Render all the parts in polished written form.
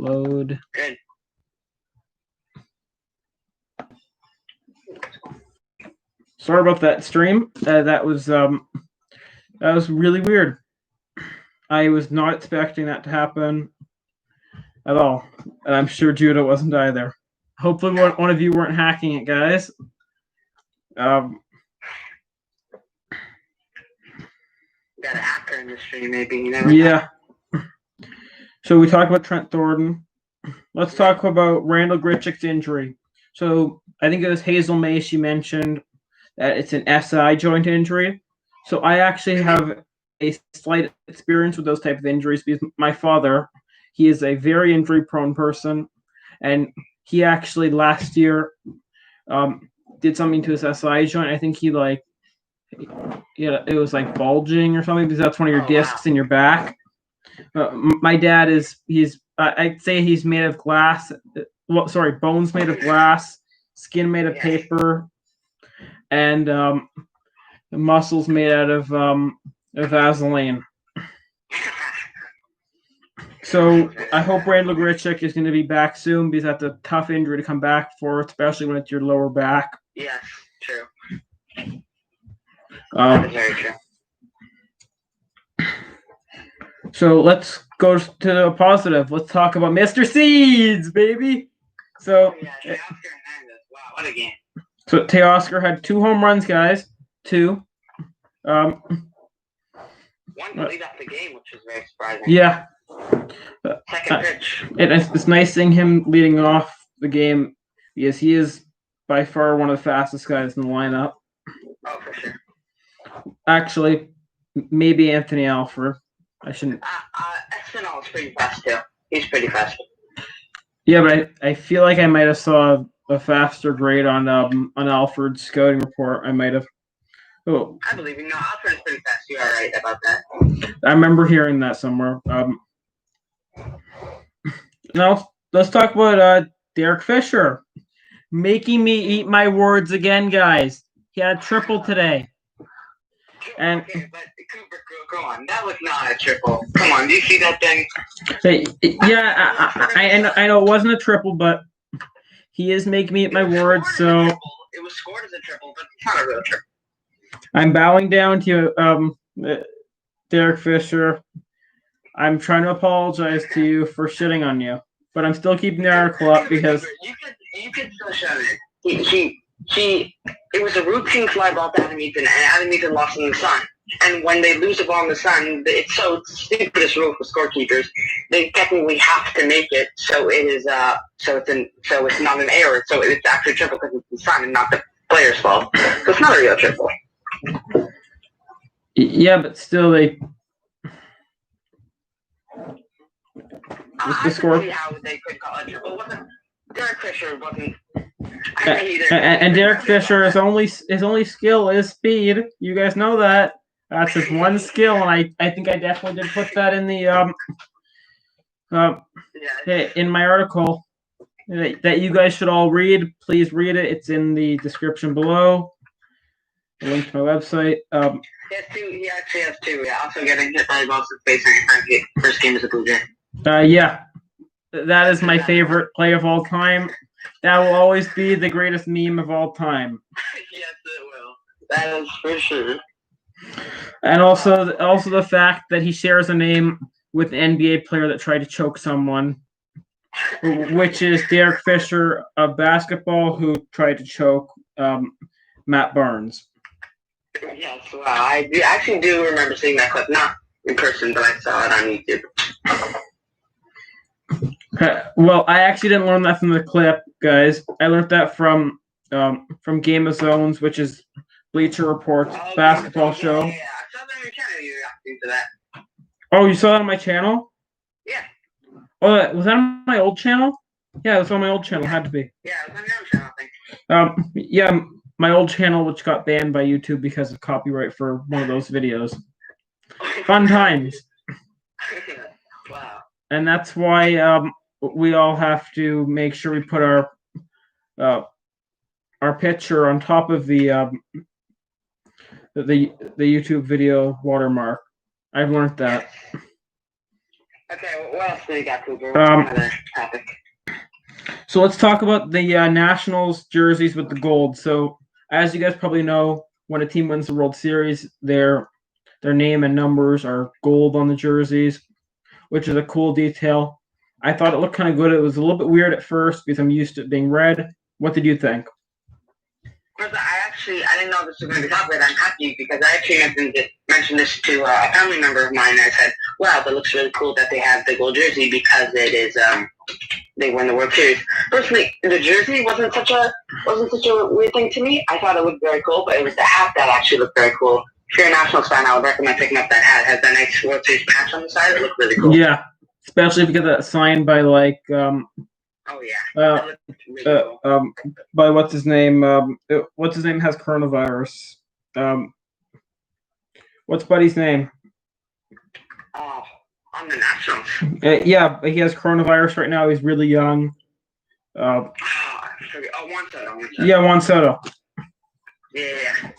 Load. Good. Sorry about that stream. That was really weird. I was not expecting that to happen at all, and I'm sure Judah wasn't either. Hopefully, one of you weren't hacking it, guys. Got a hacker in the stream, maybe. You never know. Yeah. So we talked about Trent Thornton. Let's talk about Randall Grichuk's injury. So I think it was Hazel May. She mentioned that it's an SI joint injury. So I actually have a slight experience with those type of injuries because my father, he is a very injury-prone person, and he actually last year did something to his SI joint. I think it was like bulging or something because that's one of your discs in your back. My dad I'd say he's made of glass. Bones made of glass, skin made of paper, and muscles made out of Vaseline. So I hope Randall Grichuk is going to be back soon because that's a tough injury to come back for, especially when it's your lower back. Yes, true. That is very true. So let's go to the positive. Let's talk about Mr. Seeds, baby. So Teoscar Hernandez. Wow, what a game. So Teoscar had 2 home runs, guys. 2. One to lead up the game, which is very surprising. Yeah. Second pitch. It's nice seeing him leading off the game because he is by far one of the fastest guys in the lineup. Oh, for sure. Actually, maybe Anthony Alford. I shouldn't. Espinal is pretty fast too. He's pretty fast. Yeah, but I feel like I might have saw a faster grade on Alford's scouting report. I might have. Oh, I believe you. No, Alford is pretty fast. You are right about that. I remember hearing that somewhere. Now let's talk about Derek Fisher making me eat my words again, guys. He had a triple today. And okay, but Cooper, go on. That was not a triple. Come on, do you see that thing? Yeah, I know it wasn't a triple, but he is making me eat my words. So it was scored as a triple, but it's not a real triple. I'm bowing down to Derek Fisher. I'm trying to apologize to you for shitting on you, but I'm still keeping the article up because you could still shut it. It was a routine fly ball to Adam Eaton, and Adam Eaton lost in the sun. And when they lose a ball in the sun, it's so stupid this rule for scorekeepers. They technically have to make it, so it is so it's not an error. So it's actually triple because it's the sun and not the player's fault. So it's not a real triple. Yeah, but still they. I can see how they could call it triple. Derek Fisher wasn't. And Derek Fisher his only skill is speed. You guys know that. That's his one skill, and I think I definitely did put that in the in my article that you guys should all read. Please read it. It's in the description below. A link to my website. He actually has 2. Yeah, also getting hit by Boston Space in first game as a Blue Jay. Yeah, that is my favorite play of all time. That will always be the greatest meme of all time. Yes, it will. That is for sure. And also the fact that he shares a name with an NBA player that tried to choke someone, which is Derek Fisher of basketball, who tried to choke Matt Barnes. Yes, wow. I actually do remember seeing that clip. Not in person, but I saw it on YouTube. Well, I actually didn't learn that from the clip, guys. I learned that from Game of Zones, which is Bleacher Report's basketball show. Yeah, I saw that on your channel. You reacting to that. Oh, you saw that on my channel? Yeah. Oh, was that on my old channel? Yeah, it was on my old channel. It had to be. Yeah, it was on your own channel, I think. Yeah, my old channel, which got banned by YouTube because of copyright for one of those videos. Fun times. Wow. And that's why we all have to make sure we put our picture on top of the YouTube video watermark. I've learned that. Okay, what else do we got, Cooper? Um, What's another topic? So let's talk about the Nationals jerseys with the gold. So as you guys probably know, when a team wins the World Series, their name and numbers are gold on the jerseys, which is a cool detail. I thought it looked kind of good. It was a little bit weird at first because I'm used to it being red. What did you think? First, I didn't know this was going to be covered. I'm happy because I actually mentioned this to a family member of mine. I said, "Wow, that looks really cool that they have the gold jersey because it is they win the World Series." Personally, the jersey wasn't such a weird thing to me. I thought it looked very cool, but it was the hat that actually looked very cool. If you're a Nationals fan, I would recommend picking up that hat. It has that nice World Series patch on the side. It looked really cool. Yeah, especially if you get that signed by like Oh yeah. Really cool. by what's his name? What's his name has coronavirus. What's Buddy's name? Oh, on the Nationals. Yeah, he has coronavirus right now. He's really young. I forget. Oh, Juan Soto. Yeah, Juan Soto. Yeah.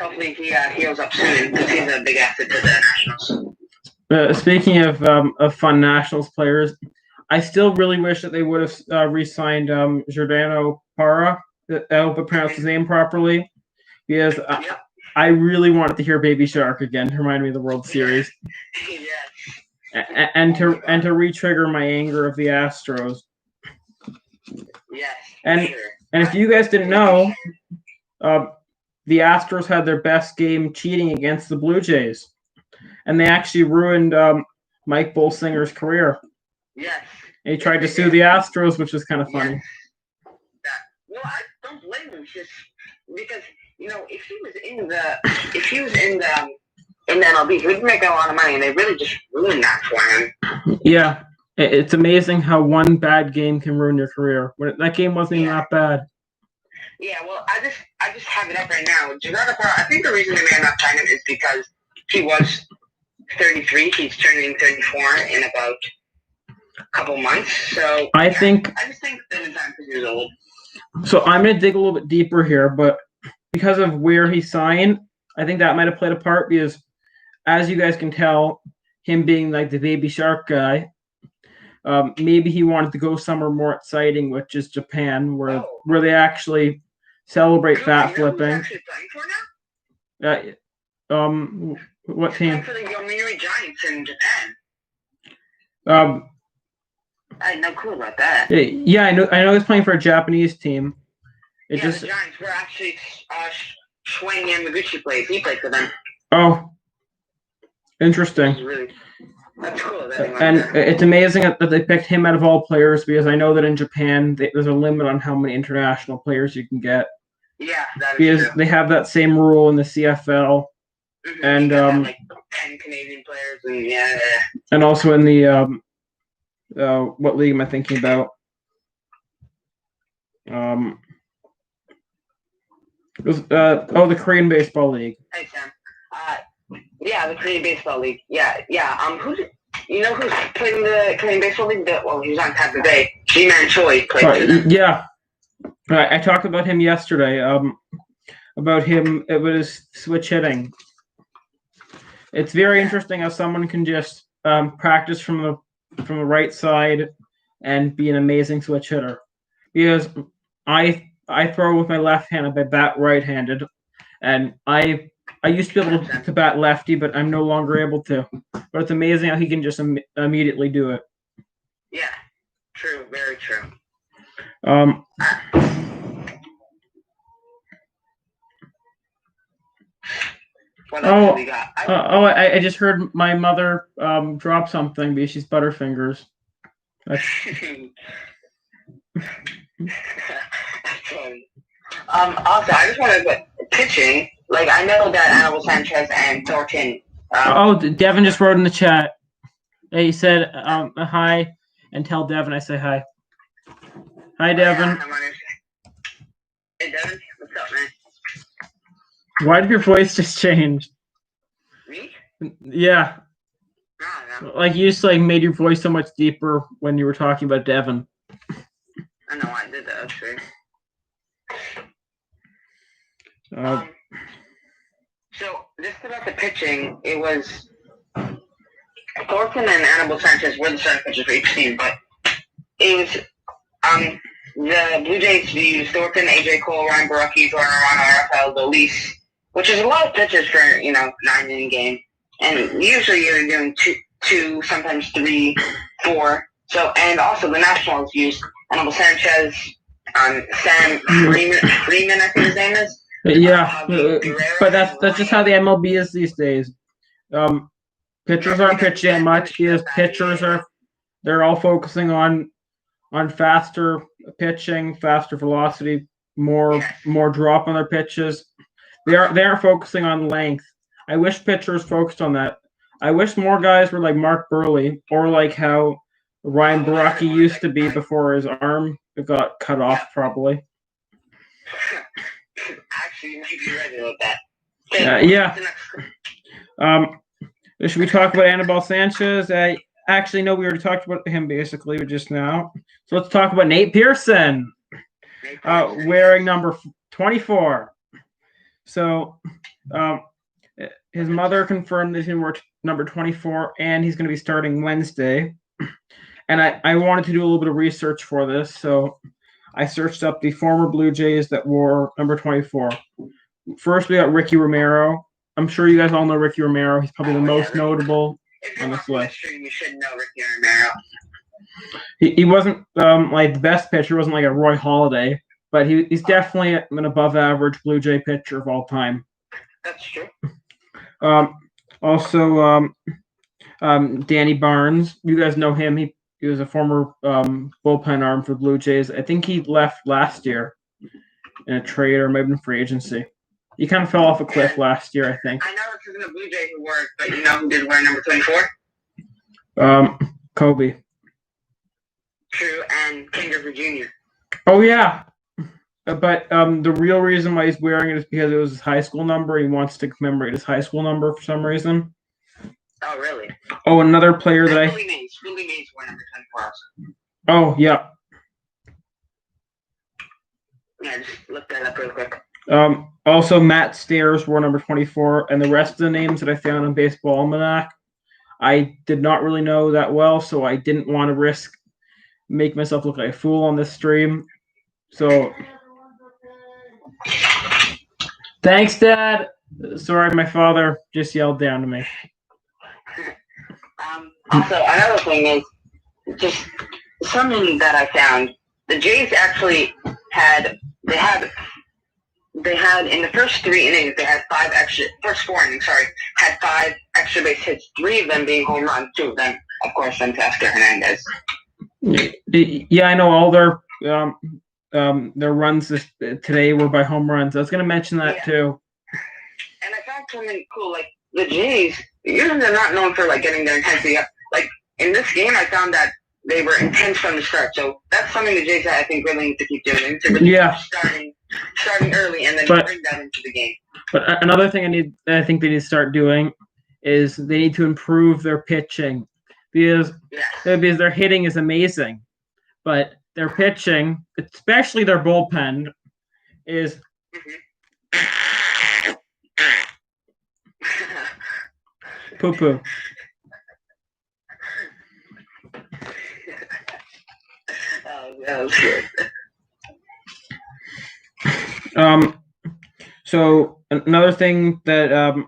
Hopefully he heals up soon because he's a big asset to the Nationals. Speaking of fun Nationals players, I still really wish that they would have re-signed Giordano Para. I hope I pronounced his name properly, because I really wanted to hear Baby Shark again to remind me of the World Series. Yes. And to re-trigger my anger of the Astros. Yes. And sure. and if you guys didn't know, the Astros had their best game cheating against the Blue Jays, and they actually ruined Mike Bolsinger's career. Yes. And he tried to sue the Astros, which was kind of funny. Yes. Well, I don't blame him, just because if he was in the MLB, he would make a lot of money, and they really just ruined that for him. Yeah, it's amazing how one bad game can ruin your career. That game wasn't even that bad. Yeah, well, I just have it up right now. Giordano Para, I think the reason they may have not signed him is because he was 33. He's turning 34 in about a couple months. So I just think that it's time because he was old. So I'm going to dig a little bit deeper here, but because of where he signed, I think that might have played a part because, as you guys can tell, him being like the Baby Shark guy, maybe he wanted to go somewhere more exciting, which is Japan, where they actually celebrate fat flipping. Who's actually playing for now? What team? He's playing for the Yomiuri Giants in Japan. I had no clue about that. Yeah, I know he's playing for a Japanese team. The Giants were actually Schwang Yamaguchi plays. He played for them. Oh, interesting. That's cool. And it's amazing that they picked him out of all players, because I know that in Japan there's a limit on how many international players you can get. Yeah, that is because true. They have that same rule in the CFL, and like 10 Canadian players, and and also in the what league am I thinking about? The Korean Baseball League. Hey Sam. Yeah, the Korean Baseball League. Yeah. Who's playing the Korean Baseball League? Well, he was on Tampa Bay. Ji-Man Choi played for them. Yeah. I talked about him yesterday. About him, it was switch hitting. It's very interesting how someone can just practice from the right side and be an amazing switch hitter. Because I throw with my left hand, I bat right-handed, and I used to be able to bat lefty, but I'm no longer able to. But it's amazing how he can just immediately do it. Yeah, true, very true. What else we got? I just heard my mother drop something because she's Butterfingers. That's funny. Also, I just wanted to pitching. Like, I know that Anibal Sanchez and Thornton. Devin just wrote in the chat. He said hi, and tell Devin I say hi. Hi, Devin. Yeah, hey, Devin. What's up, man? Why did your voice just change? Me? Yeah. No. Like, you just made your voice so much deeper when you were talking about Devin. I know I did that, actually. So, just about the pitching, it was Thornton and Anibal Sanchez were the starting pitchers for each team, but it was the Blue Jays view Thornton, AJ Cole, Ryan Borucki, Jordan Romano, Rafael Dolis, which is a lot of pitches for 9-inning game, and usually you're doing two, sometimes 3, 4. So, and also the Nationals use Anibal Sanchez, Sam Freeman, I think his name is. Yeah, but that's just how the MLB is these days. Pitchers aren't pitching that much because they're all focusing on faster pitching, faster velocity, more drop on their pitches. They aren't focusing on length. I wish pitchers focused on that. I wish more guys were like Mark Burley or like how Ryan Borucki used to be before his arm got cut off, probably. Actually, you might be right about that. Yeah. Should we talk about Anibal Sanchez? Actually, no, we already talked about him basically just now. So let's talk about Nate Pearson, wearing number 24. So his mother confirmed that he's going to wear number 24, and he's going to be starting Wednesday. And I wanted to do a little bit of research for this, so I searched up the former Blue Jays that wore number 24. First, we got Ricky Romero. I'm sure you guys all know Ricky Romero. He's probably the most notable on this list. You should know Ricky Romero. He wasn't like the best pitcher. He wasn't like a Roy Halladay, but he's definitely an above-average Blue Jay pitcher of all time. That's true. Also, Danny Barnes. You guys know him. He was a former bullpen arm for the Blue Jays. I think he left last year in a trade or maybe in free agency. He kind of fell off a cliff last year, I think. I know this isn't a Blue Jay who wore it, but you know who did wear number 24? Kobe. True, and King Griffey Jr. Oh, yeah. But the real reason why he's wearing it is because it was his high school number. He wants to commemorate his high school number for some reason. Oh, really? Oh, another player that Willie Mays wore number 24 also. Oh, yeah. Yeah, just look that up real quick. Also, Matt Stairs wore number 24, and the rest of the names that I found on Baseball Almanac, I did not really know that well, so I didn't want to make myself look like a fool on this stream. So, thanks, Dad. Sorry, my father just yelled down to me. Also, another thing is just something that I found. The Jays actually had in the first 3 innings, they had 5 extra, first 4 innings, had 5 extra base hits, 3 of them being home runs, 2 of them, of course, from Teoscar Hernandez. Yeah, I know all their runs today were by home runs. I was going to mention that too. And I found something cool, like the Jays, usually they're not known for like getting their intensity up. Like in this game, I found that they were intense from the start. So that's something the Jays I think really need to keep doing. To really starting early and then bring that into the game. But another thing I think they need to start doing is they need to improve their pitching because their hitting is amazing, but their pitching, especially their bullpen, is. Poo-poo. That was good. So another thing that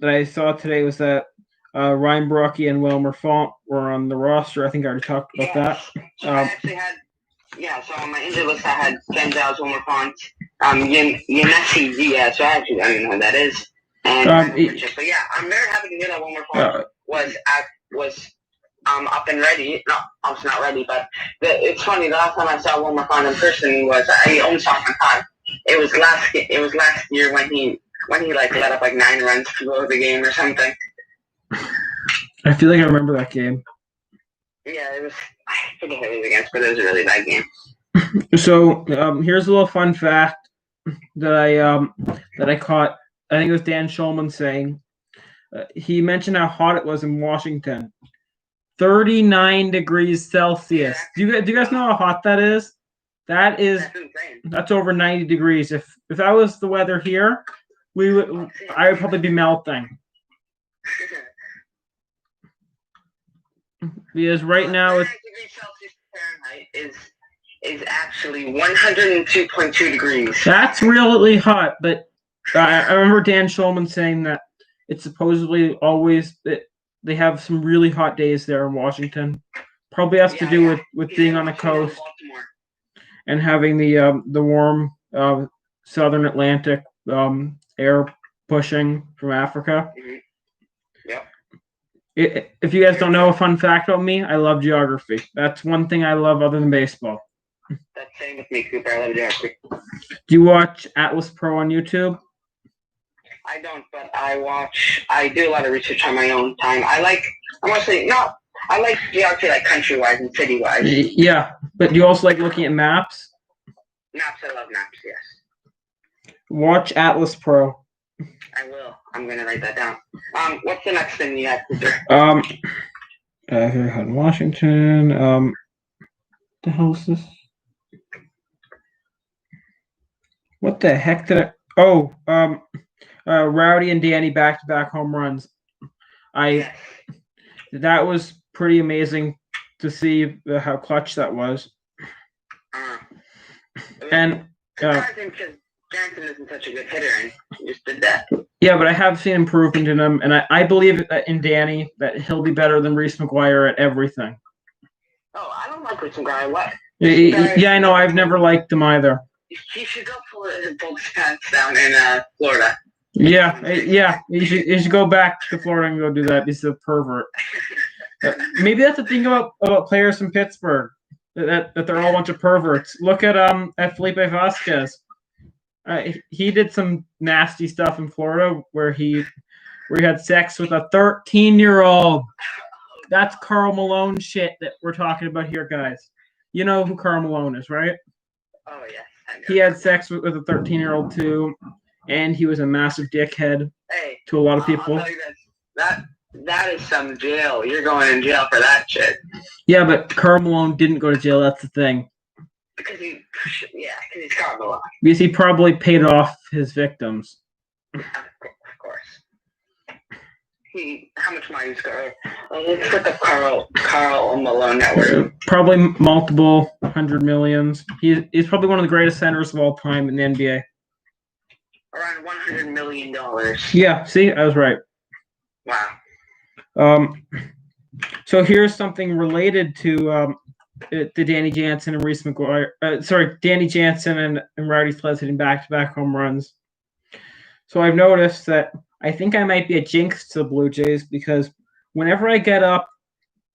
I saw today was that Ryan Borucki and Wilmer Font were on the roster. I think I already talked about that. So I actually had, so on my injured list I had Gonzalez, Wilmer Font, Yanesi Diaz. So I actually don't even know who that is. And but yeah, I'm very happy to hear that Wilmer Font was up and ready. No, obviously not ready, but it's funny. The last time I saw Wilmer Font in person was I almost saw him in time. It was last year when he like let up like 9 runs to go the game or something. I feel like I remember that game. Yeah, it was. I forget who it was against, but it was a really bad game. So here's a little fun fact that I caught. I think it was Dan Schulman saying. He mentioned how hot it was in Washington. 39 degrees Celsius. Do you guys know how hot that is? That's over 90 degrees. If that was the weather here, I would probably be melting. because right now it's 39 degrees Celsius Fahrenheit is actually 102.2 degrees. that's really hot. But I remember Dan Schulman saying that it's supposedly always that they have some really hot days there in Washington. Probably has to do with being on the coast and having the warm southern Atlantic air pushing from Africa. Mhm. Yep. If you guys don't know a fun fact about me, I love geography. That's one thing I love other than baseball. That's same with me, Cooper. I love geography. Do you watch Atlas Pro on YouTube? I don't, but I do a lot of research on my own time. I like geography like country-wise and city-wise. Yeah, but you also like looking at maps? Maps, I love maps, yes. Watch Atlas Pro. I will. I'm going to write that down. What's the next thing you have, Cooper? Here in Washington. The hell is this? What the heck did I? Oh, Rowdy and Danny back-to-back home runs. That was pretty amazing to see how clutch that was. And because Jansen isn't such a good hitter, and he just did that. Yeah, but I have seen improvement in him, and I believe that in Danny that he'll be better than Reese McGuire at everything. Oh, I don't like Reese McGuire. What? Yeah, I know. I've never liked him either. He should go pull his pants down in Florida. Yeah. He should go back to Florida and go do that. He's a pervert. Maybe that's the thing about players from Pittsburgh that they're all a bunch of perverts. Look at Felipe Vasquez. He did some nasty stuff in Florida where he had sex with a 13-year-old. That's Karl Malone shit that we're talking about here, guys. You know who Karl Malone is, right? Oh yeah. He had sex with a 13-year-old too, and he was a massive dickhead to a lot of people. I'll tell you this. That is some jail. You're going in jail for that shit. Yeah, but Karl Malone didn't go to jail. That's the thing. Because he's Karl Malone. Because he probably paid off his victims. Of course. How much money is Karl? Let's look up Karl Malone network. Probably multiple hundred millions. He's probably one of the greatest centers of all time in the NBA. Around $100 million. Yeah, see, I was right. Wow. So here's something related to Danny Jansen and Reese McGuire. Danny Jansen and Rowdy Tellez hitting back-to-back home runs. So I've noticed that I think I might be a jinx to the Blue Jays because whenever I get up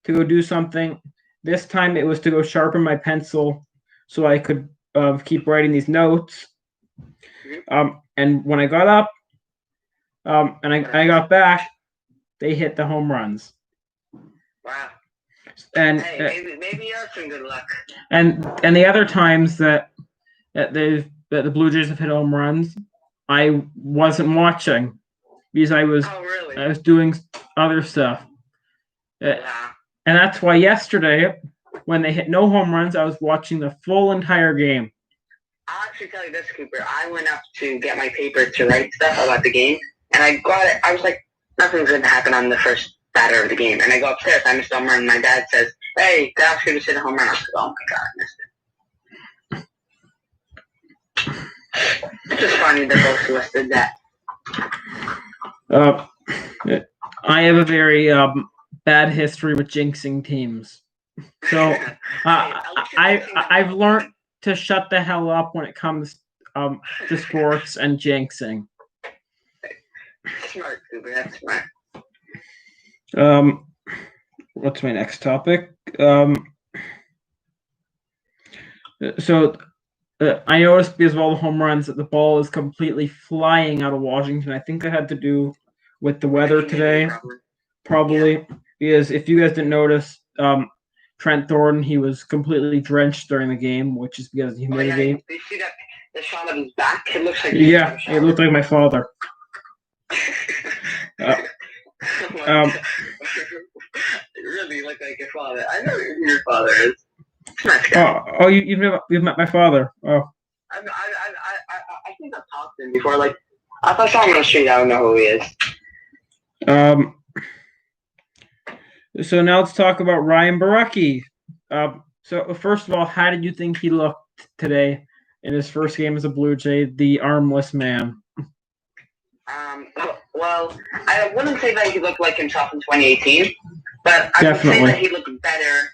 to go do something, this time it was to go sharpen my pencil so I could keep writing these notes. And when I got up and I got back, they hit the home runs. Wow. And maybe you have some good luck. And the other times that the Blue Jays have hit home runs, I wasn't watching because I was doing other stuff. Wow. And that's why yesterday, when they hit no home runs, I was watching the full entire game. I'll actually tell you this, Cooper. I went up to get my paper to write stuff about the game, and I got it. I was like, nothing's going to happen on the first batter of the game. And I go upstairs, I missed a home run, and my dad says, hey, Dad should have hit a home run. I was like, oh my God, I missed it. It's just funny that both of us did that. I have a very bad history with jinxing teams. So I've learned to shut the hell up when it comes to sports and jinxing. Smart, Cooper. That's smart. What's my next topic? So I noticed because of all the home runs that the ball is completely flying out of Washington. I think that had to do with the weather today. Probably. Because if you guys didn't notice, Trent Thornton, he was completely drenched during the game, which is because of the humidity. You see that the shot of his back? It looks like it looked like my father. It really looked like your father. I know who your father is. Nice guy. You've met my father. Oh. I think I've talked to him before. Like, if I saw him on the street, I don't know who he is. So now let's talk about Ryan Barucki. So first of all, how did you think he looked today in his first game as a Blue Jay, the armless man? Well, I wouldn't say that he looked like himself in 2018, but I would say that he looked better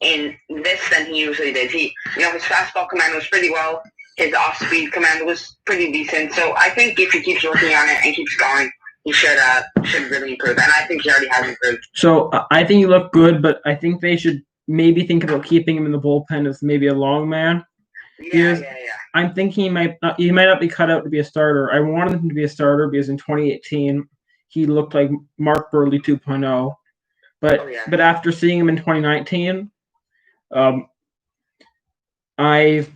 in this than he usually did. His fastball command was pretty well. His off-speed command was pretty decent. So I think if he keeps working on it and keeps going, he should really improve. And I think he already has improved. So I think he looked good, but I think they should maybe think about keeping him in the bullpen as maybe a long man. Yeah. I'm thinking he might not be cut out to be a starter. I wanted him to be a starter because in 2018 he looked like Mark Buehrle 2.0. But after seeing him in 2019, I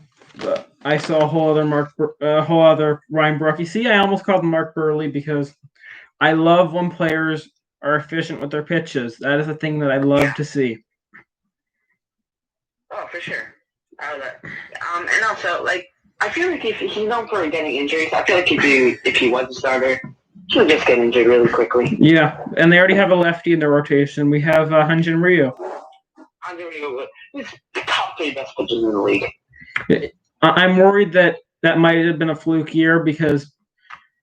saw a whole other Ryan Barucki. See, I almost called him Mark Buehrle because I love when players are efficient with their pitches. That is a thing that I love to see. Oh, for sure. And also, I feel like if he's known for getting injuries, I feel like if he was a starter, he would just get injured really quickly. Yeah, and they already have a lefty in their rotation. We have Hyun-Jin Ryu. Hyun-Jin Ryu is the top 3 best pitchers in the league. I'm worried that might have been a fluke year because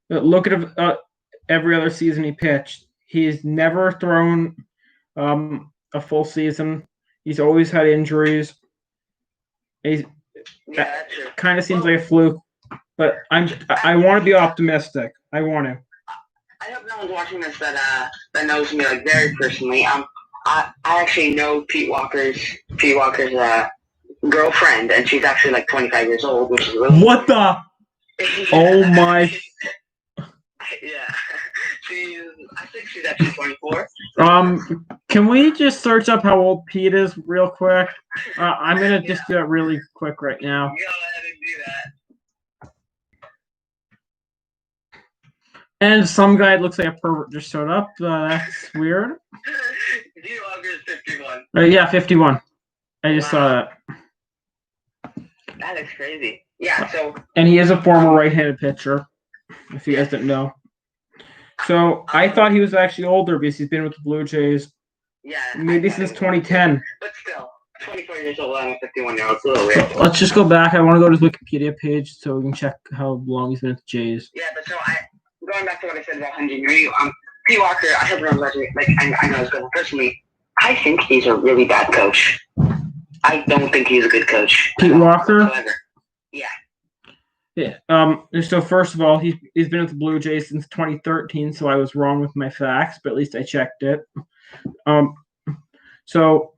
look at every other season he pitched. He's never thrown a full season. He's always had injuries. That kind of seems like a fluke, but I want to be optimistic. I want to. I hope no one's watching this that knows me very personally. I actually know Pete Walker's girlfriend, and she's actually 25 years old, which is really what the. Oh my. Yeah, I think she's actually 24. Can we just search up how old Pete is real quick? I'm gonna just do that really quick right now. Go ahead and do that. And some guy looks like a pervert just showed up. That's weird. Pete Walker is 51. Yeah, 51. I just saw that. That is crazy. Yeah. So. And he is a former right-handed pitcher. If you guys didn't know. So I thought he was actually older because he's been with the Blue Jays. Yeah. Maybe since 2010. But still, 24 years old and a 51-year-old. It's a little weird. Let's just go back. I want to go to his Wikipedia page so we can check how long he's been with the Jays. Yeah, but so going back to what I said about Hyun-Jin Ryu, Pete Walker, I hope everyone's watching. I know his girlfriend personally. I think he's a really bad coach. I don't think he's a good coach. Pete Walker? Whatsoever. Yeah. Yeah. So first of all, he's been with the Blue Jays since 2013, so I was wrong with my facts, but at least I checked it. So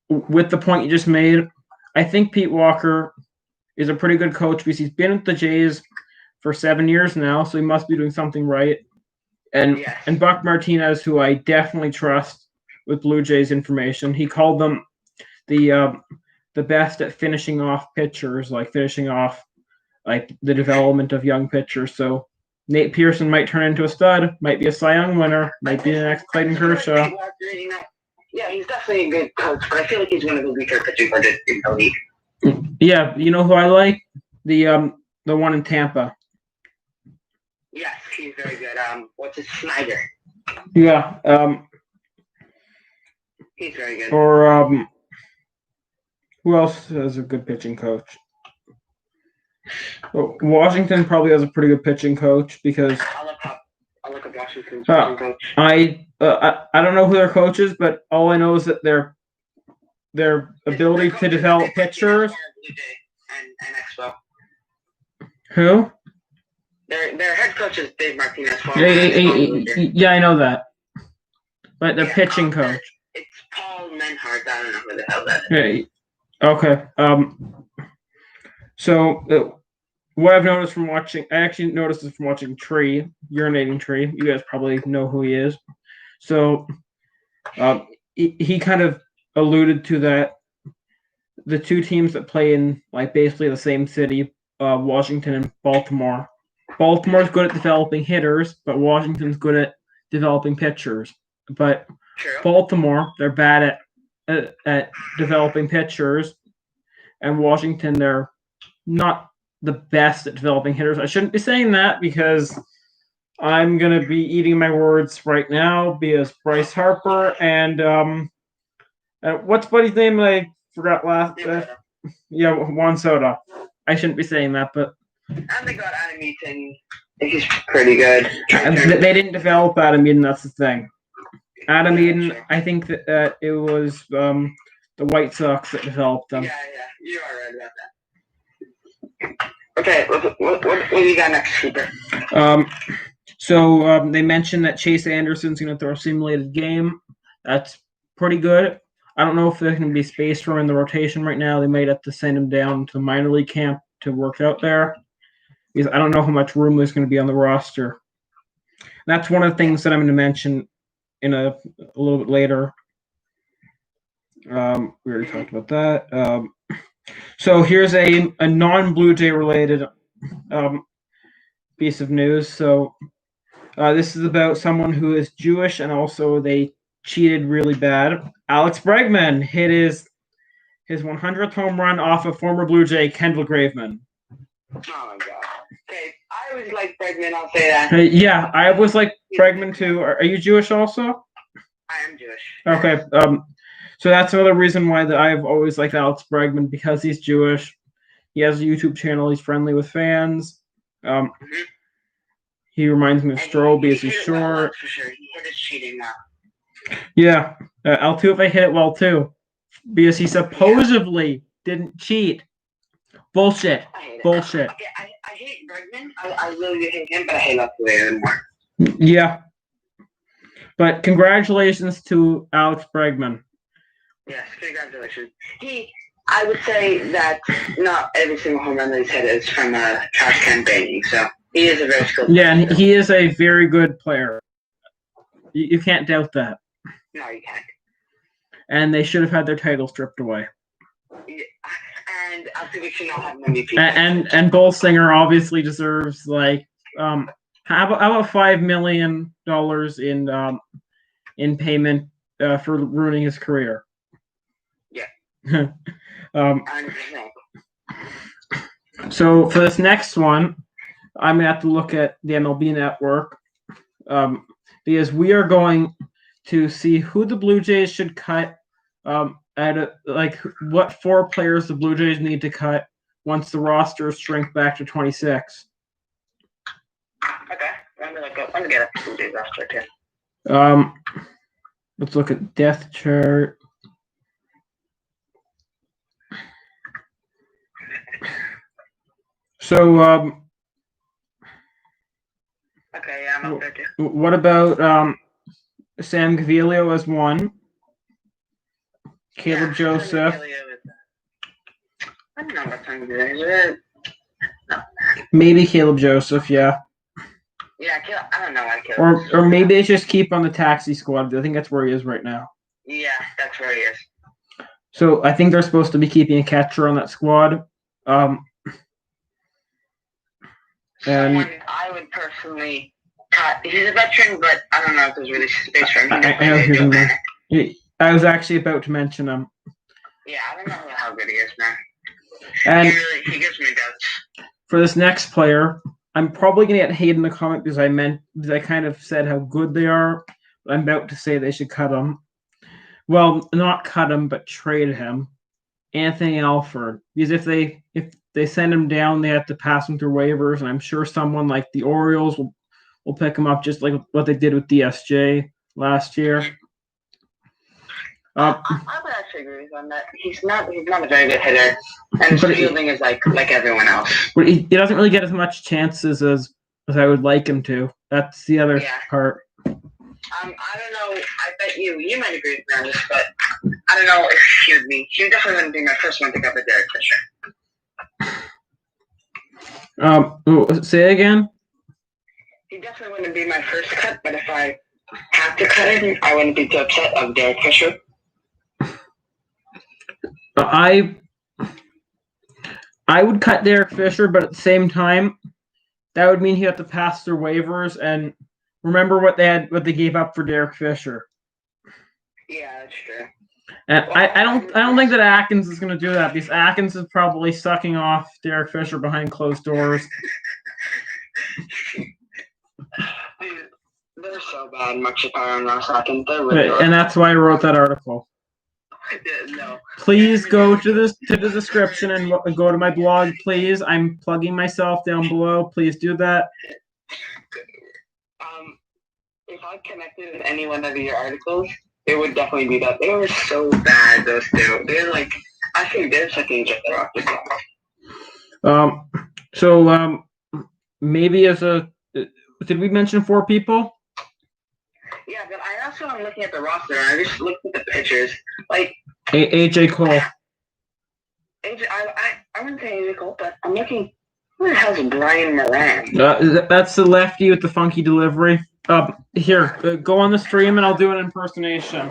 with the point you just made, I think Pete Walker is a pretty good coach because he's been with the Jays for 7 years now, so he must be doing something right. And Buck Martinez, who I definitely trust with Blue Jays information, he called them the best at finishing off pitchers, finishing off the development of young pitchers. So Nate Pearson might turn into a stud, might be a Cy Young winner, might be the next Clayton Kershaw. Yeah, he's definitely a good coach, but I feel like he's going to go beat their pitching budget in the league. Yeah, you know who I like? The one in Tampa. Yes, he's very good. What's his Snyder? Yeah. He's very good. Or who else has a good pitching coach? Well, Washington probably has a pretty good pitching coach because I look at Washington's pitching coach. I don't know who their coach is, but all I know is that their ability to develop pitchers. And Expo. Who? Their head coach is Dave Martinez. Yeah, I know that. But their pitching coach. It's Paul Menhart. I don't know who the hell that is. Hey, okay. So what I've noticed from watching, I actually noticed this from watching Urinating Tree. You guys probably know who he is. So he kind of alluded to that the two teams that play in basically the same city, Washington and Baltimore. Baltimore's good at developing hitters, but Washington's good at developing pitchers. But Baltimore, they're bad at developing pitchers, and Washington, they're not the best at developing hitters. I shouldn't be saying that because I'm gonna be eating my words right now because Bryce Harper and what's Buddy's name? I forgot last. Yeah, Juan Soto. I shouldn't be saying that, but And they got Adam Eaton. He's pretty good. they didn't develop Adam Eden. That's the thing. Adam Yeah, Eden. sure. I think that it was the White Sox that developed them. Yeah, you are right about that. Okay, what do you got next, Cooper? So they mentioned that Chase Anderson's going to throw a simulated game. That's pretty good. I don't know if there's going to be space for him in the rotation right now. They might have to send him down to the minor league camp to work out there because I don't know how much room there's going to be on the roster. That's one of the things that I'm going to mention in a little bit later. We already talked about that. So here's a non-Blue Jay related piece of news. So this is about someone who is Jewish and also they cheated really bad. Alex Bregman hit his 100th home run off of former Blue Jay Kendall Graveman. Oh my god. Okay, I always like Bregman, I'll say that. Yeah, I was like Bregman too. Are you Jewish also? I am Jewish. Okay. So that's another reason why that I've always liked Alex Bregman because he's Jewish. He has a YouTube channel. He's friendly with fans. He reminds me of Stroll because he's short. For sure. He hit his cheating now. Yeah, Altuve hit it well too because he supposedly didn't cheat. Bullshit. Bullshit. Okay, I hate Bregman. I really hate him, but I hate Altuve even more. Yeah. But congratulations to Alex Bregman. Yes, congratulations. I would say that not every single home run that he's hit is from a trash can banging, so he is a very skilled player. Yeah, and he is a very good player. You can't doubt that. No, you can't. And they should have had their title stripped away. Yeah, and Altuve should not have an MVP. And Bolsinger obviously deserves like how about $5 million in payment for ruining his career. Yeah. So for this next one, I'm gonna have to look at the MLB Network because we are going to see who the Blue Jays should cut what 4 players the Blue Jays need to cut once the rosters shrink back to 26. Okay, let me get a Blue Jays roster too. Let's look at depth chart. So, okay, yeah, I'm up there too. What about Sam Gaviglio as 1? Caleb Joseph. I don't know what time it is. No. Maybe Caleb Joseph, yeah. Yeah, I don't know why Caleb. Or maybe they just keep on the taxi squad. I think that's where he is right now. Yeah, that's where he is. So I think they're supposed to be keeping a catcher on that squad. Someone I would personally cut. He's a veteran, but I don't know if there's really space for him. I was actually about to mention him. Yeah, I don't know how good he is, man. And he gives me doubts. For this next player, I'm probably gonna get hate in the comment because I kind of said how good they are. But I'm about to say they should cut him. Well, not cut him, but trade him. Anthony Alford, because if they send him down, they have to pass him through waivers, and I'm sure someone like the Orioles will pick him up, just like what they did with DSJ last year. I would actually agree with on that. He's not a very good hitter, and his fielding is like everyone else. But he doesn't really get as much chances as I would like him to. That's the other part. I don't know. I bet you might agree with me on this, but I don't know if he would be. He definitely wouldn't be my first one to cover Derek Fisher. Say again. He definitely wouldn't be my first cut, but if I had to cut him, I wouldn't be too upset of Derek Fisher. I would cut Derek Fisher, but at the same time, that would mean he had to pass through waivers. And remember what they gave up for Derek Fisher. Yeah, that's true. And I don't think that Atkins is going to do that because Atkins is probably sucking off Derek Fisher behind closed doors. They're so bad, Markiplier and Ross Atkins. They're really And that's why I wrote that article. no. Please go to the description and go to my blog, please. I'm plugging myself down below. Please do that. If I connected with any one of your articles, it would definitely be that. They were so bad, those two. They're like, I think they're second just So maybe as a, did we mention 4 people? Yeah, but I also am looking at the roster, and I just looked at the pictures. Like AJ Cole. I wouldn't say AJ Cole, but I'm looking. Who the hell's Brian Moran? That's the lefty with the funky delivery. Here, go on the stream and I'll do an impersonation.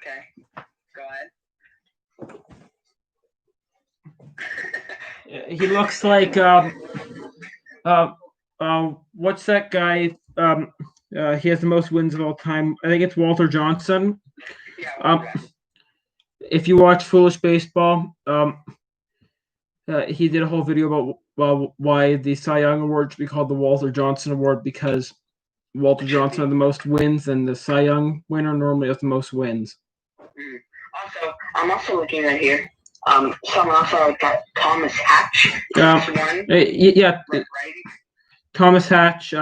Okay, go ahead. He looks like what's that guy? He has the most wins of all time. I think it's Walter Johnson. Yeah. If you watch Foolish Baseball, he did a whole video about why the Cy Young Award should be called the Walter Johnson Award, because Walter Johnson had the most wins, and the Cy Young winner normally has the most wins. Also, I'm also looking right here. Someone also got Thomas Hatch. Yeah, Thomas Hatch.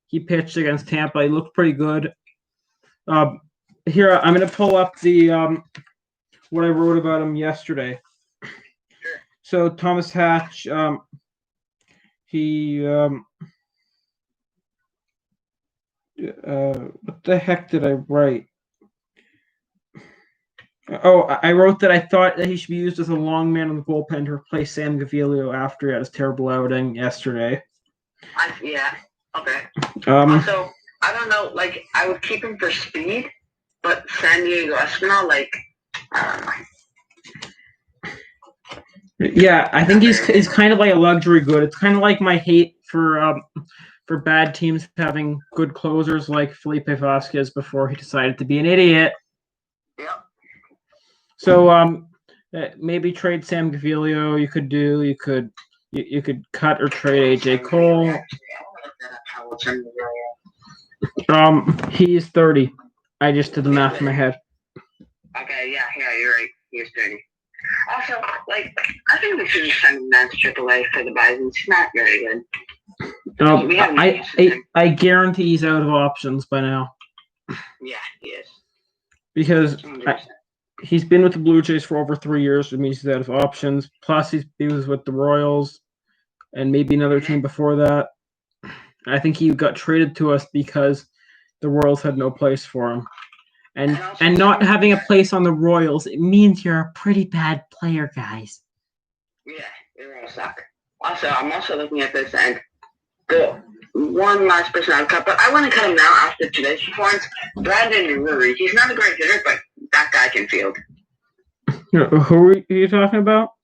He pitched against Tampa. He looked pretty good. Here, I'm going to pull up the what I wrote about him yesterday. Sure. So Thomas Hatch, he what the heck did I write? Oh, I wrote that I thought that he should be used as a long man in the bullpen to replace Sam Gaviglio after he had his terrible outing yesterday. Yeah. Okay. Also, I don't know. Like, I would keep him for speed, but San Diego Espinal, like, I don't know. Yeah, I think he's kind of like a luxury good. It's kind of like my hate for bad teams having good closers like Felipe Vasquez before he decided to be an idiot. Yep. So maybe trade Sam Gaviglio. You could cut or trade AJ Cole. He's 30. I just did the math in my head. Okay, yeah, you're right. He's 30. Also, like, I think we should just send him down to AAA for the Bisons. He's not very good. I guarantee he's out of options by now. Yeah, he is. Because he's been with the Blue Jays for over 3 years, which means he's out of options. Plus, he was with the Royals and maybe another team before that. I think he got traded to us because the Royals had no place for him. And not having a place on the Royals, it means you're a pretty bad player, guys. Yeah, you're gonna suck. Also, I'm also looking at this, and the one last person I've cut, but I want to cut him now after today's performance. Brandon Drury. He's not a great hitter, but that guy can field. Who are you talking about?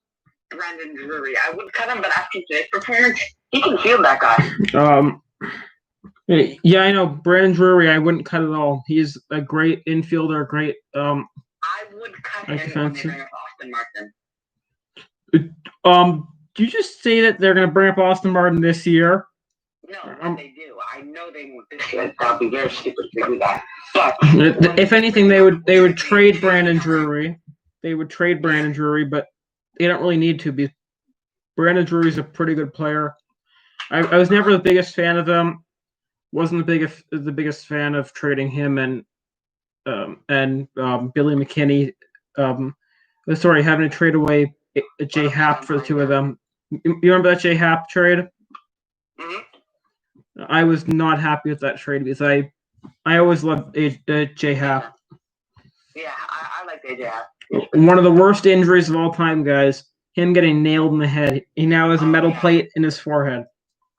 Brandon Drury. I would cut him, but after today's performance, he can field that guy. Yeah, I know. Brandon Drury, I wouldn't cut at all. He's a great infielder, great I would cut him when they bring up Austin Martin. Did you just say that they're going to bring up Austin Martin this year? No, they do. I know they won't this year. That'd be very stupid to do that. But if anything, they would trade Brandon Drury. They would trade Brandon Drury, but they don't really need to. Brandon Drury's a pretty good player. I was never the biggest fan of him. Wasn't the biggest fan of trading him and Billy McKinney. Sorry, having to trade away Jay Happ for the two of them. You remember that Jay Happ trade? Mm-hmm. I was not happy with that trade because I always loved Jay Happ. Yeah, I like AJ Happ. One of the worst injuries of all time, guys. Him getting nailed in the head. He now has a metal plate in his forehead.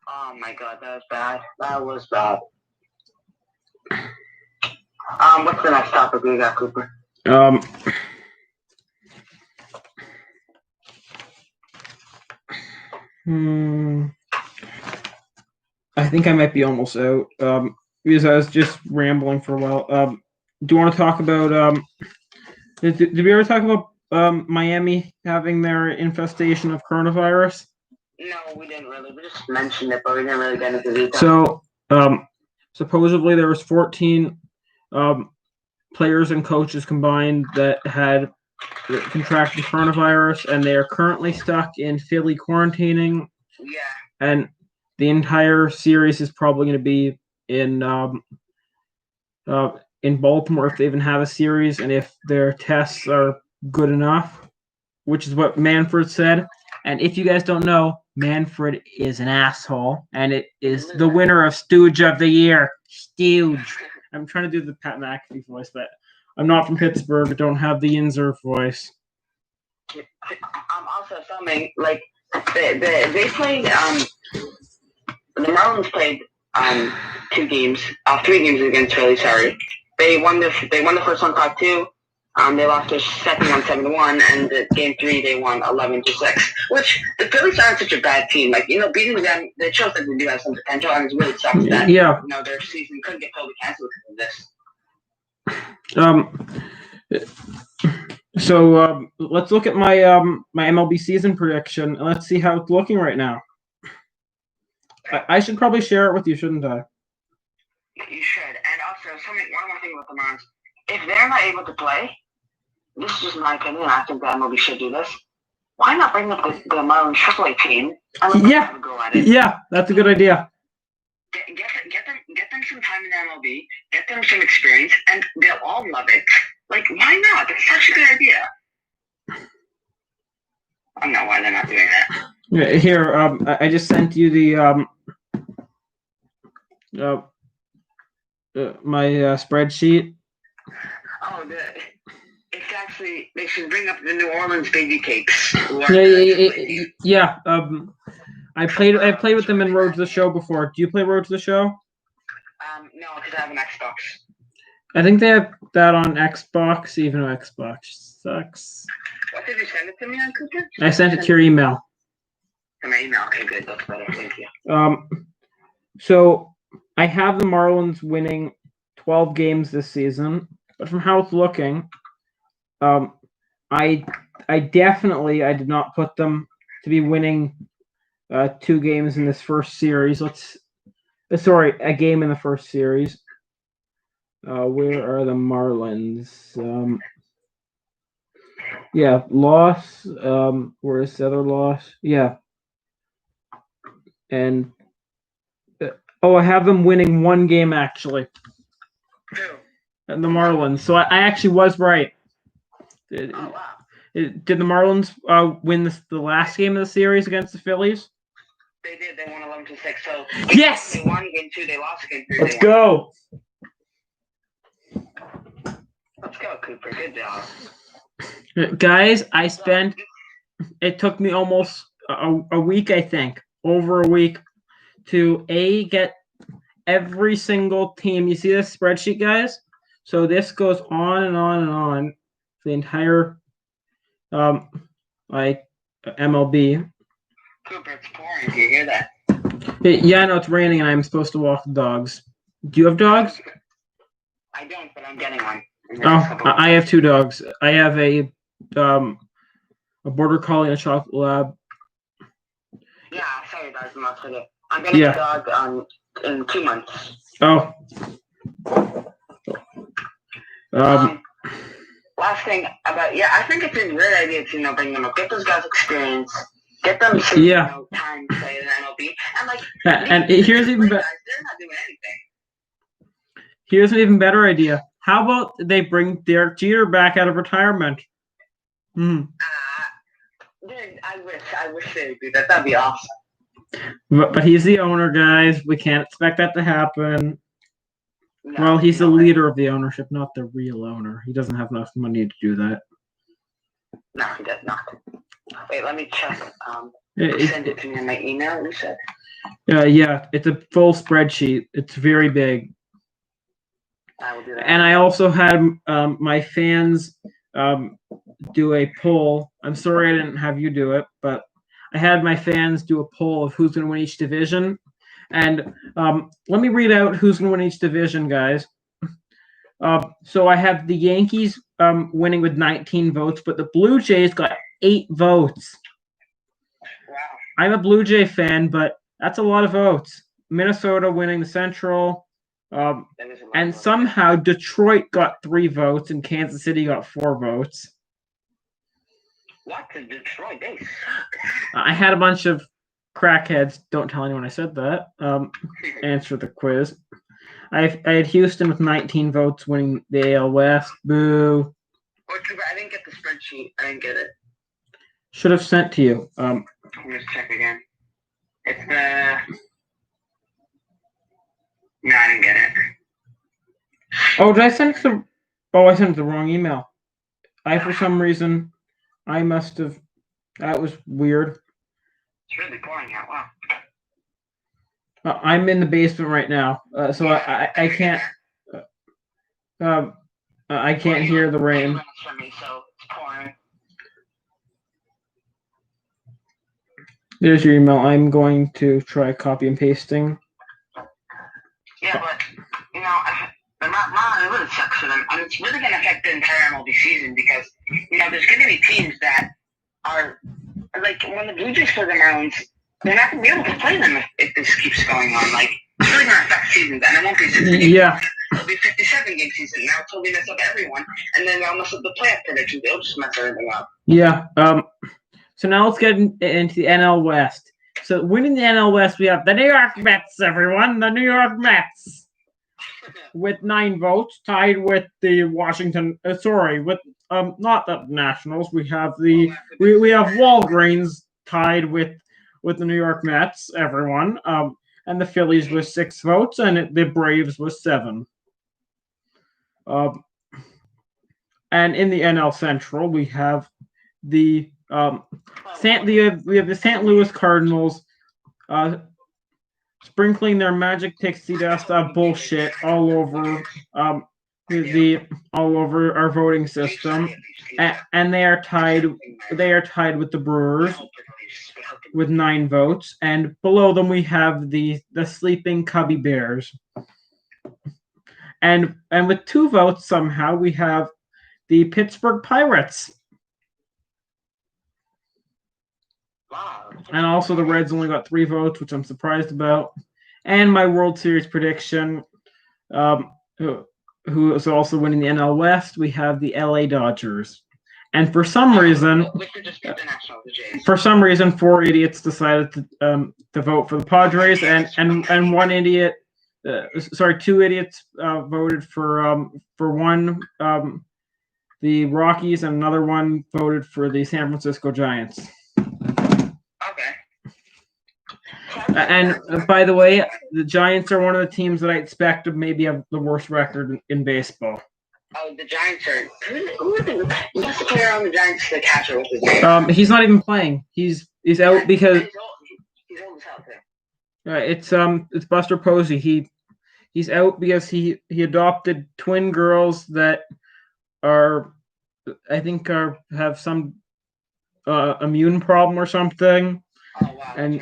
Oh my god, that was bad. That was bad. What's the next topic we got, Cooper? I think I might be almost out. Because I was just rambling for a while. Do you want to talk about did we ever talk about Miami having their infestation of coronavirus? No, we didn't really. We just mentioned it, but we didn't really get into detail. So, supposedly there was 14 players and coaches combined that had contracted coronavirus, and they are currently stuck in Philly quarantining. Yeah. And the entire series is probably going to be in Baltimore if they even have a series, and if their tests are good enough, which is what Manfred said. And if you guys don't know, Manfred is an asshole, and it is the winner of Stooge of the Year. Stooge. I'm trying to do the Pat McAfee voice, but I'm not from Pittsburgh. I don't have the Yinzer voice. I'm also filming, like, they played, the Marlins played 3 games against Philly, sorry. They won the first one 5-2. They lost their second one 7-1, and the game 3 they won 11-6. Which the Phillies aren't such a bad team. Like, beating them, it shows that they do have some potential, and it really sucks that their season couldn't get totally canceled because of this. So let's look at my my MLB season prediction, and let's see how it's looking right now. I should probably share it with you, shouldn't I? You should. And also, one more thing about the Marlins. If they're not able to play, this is just my opinion, I think the MLB should do this. Why not bring up the Marlins AAA team and let them have a go at it? Yeah, that's a good idea. Get them some time in the MLB, get them some experience, and they'll all love it. Like, why not? It's such a good idea. I don't know why they're not doing that. Yeah, here, I just sent you the my spreadsheet. Oh, it's actually, they should bring up the New Orleans baby cakes. Yeah. I played with them in Road to the Show before. Do you play Road to the Show? No, because I have an Xbox. I think they have that on Xbox, even though Xbox sucks. What, did you send it to me on Cooper? I sent it to your email. To my email? Okay, good. That's better. Thank you. So I have the Marlins winning 12 games this season, but from how it's looking, I definitely did not put them to be winning 2 games in this first series. A game in the first series. Where are the Marlins? Loss. Where's the other loss? Yeah. And I have them winning 1 game actually. Who? And the Marlins. So I actually was right. Oh, wow. Did the Marlins win the last game of the series against the Phillies? They did. They won 11-6. So yes, they won game 2. They lost game 3. Let's go. Let's go, Cooper. Good job, guys. It took me almost a week, I think, over a week, to get every single team. You see this spreadsheet, guys? So this goes on and on and on for the entire MLB. Cooper, it's pouring. Do you hear that? Yeah, no, it's raining, and I'm supposed to walk the dogs. Do you have dogs? I don't, but I'm getting one. Oh, I have 2 dogs. I have a border collie and a chocolate lab. Yeah, I saw your dog's mouth today. I'm getting a dog in 2 months. Oh. Last thing about I think it's a great idea to bring them up, get those guys experience, get them some time to play in the MLB, and here's even better. They're not doing anything. Here's an even better idea. How about they bring Derek Jeter back out of retirement? Dude, I wish they would do that. That'd be awesome. But he's the owner, guys. We can't expect that to happen. No, well, he's the leader of the ownership, not the real owner. He doesn't have enough money to do that. No, he does not. Wait, let me check. Send it to me in my email, you said? Yeah, it's a full spreadsheet. It's very big. I will do that. And I also had my fans do a poll. I'm sorry I didn't have you do it, but I had my fans do a poll of who's going to win each division. And let me read out who's going to win each division, guys. So I have the Yankees winning with 19 votes, but the Blue Jays got 8 votes. Wow. I'm a Blue Jay fan, but that's a lot of votes. Minnesota winning the Central. That was a lot And of- somehow Detroit got 3 votes and Kansas City got 4 votes. What? The Detroit, they suck. I had a bunch of crackheads. Don't tell anyone I said that. Answer the quiz. I had Houston with 19 votes winning the AL West. Boo. I didn't get the spreadsheet. I didn't get it. Should have sent to you. Let me just check again. It's the... No, I didn't get it. Oh, did I send it to? Oh, I sent it the wrong email. For some reason, I must have. That was weird. It's really pouring out. Wow. I'm in the basement right now, so I can't. I can't hear the rain. For me, so it's pouring. There's your email. I'm going to try copy and pasting. Yeah, but it really sucks for them, and it's really going to affect the entire MLB season because there's going to be teams that are like when the Blue Jays play the Marlins, they're not going to be able to play them if this keeps going on. Like it's really going to affect seasons, and it won't be 60 games. Yeah. It'll be 57-game season. Now it's totally mess up everyone, and then they'll mess up the playoff predictions. They'll just mess everything up. Yeah. So now let's get into the NL West. So winning the NL West, we have the New York Mets, everyone. The New York Mets with 9 votes, tied with the Washington. Not the Nationals. We have we have Walgreens tied with the New York Mets, everyone. And the Phillies with 6 votes, and the Braves with 7. And in the NL Central, we have the we have the St. Louis Cardinals sprinkling their magic pixie dust of bullshit all over all over our voting system, and they are tied with the Brewers with 9 votes, and below them we have the sleeping Cubby Bears, and with 2 votes somehow we have the Pittsburgh Pirates. Wow. And also the Reds only got 3 votes, which I'm surprised about. And my World Series prediction, who is also winning the NL West, we have the LA Dodgers. And for some reason, 4 idiots decided to vote for the Padres, and 1 idiot, 2 idiots voted for one the Rockies, and another one voted for the San Francisco Giants. Okay. And by the way, the Giants are one of the teams that I expect to maybe have the worst record in baseball. Oh, the Giants are. Who are the best player on the Giants? The catcher, what's his name? He's not even playing. He's out because he's old as hell too. it's Buster Posey. He's out because he adopted twin girls that have some immune problem or something. Oh wow! And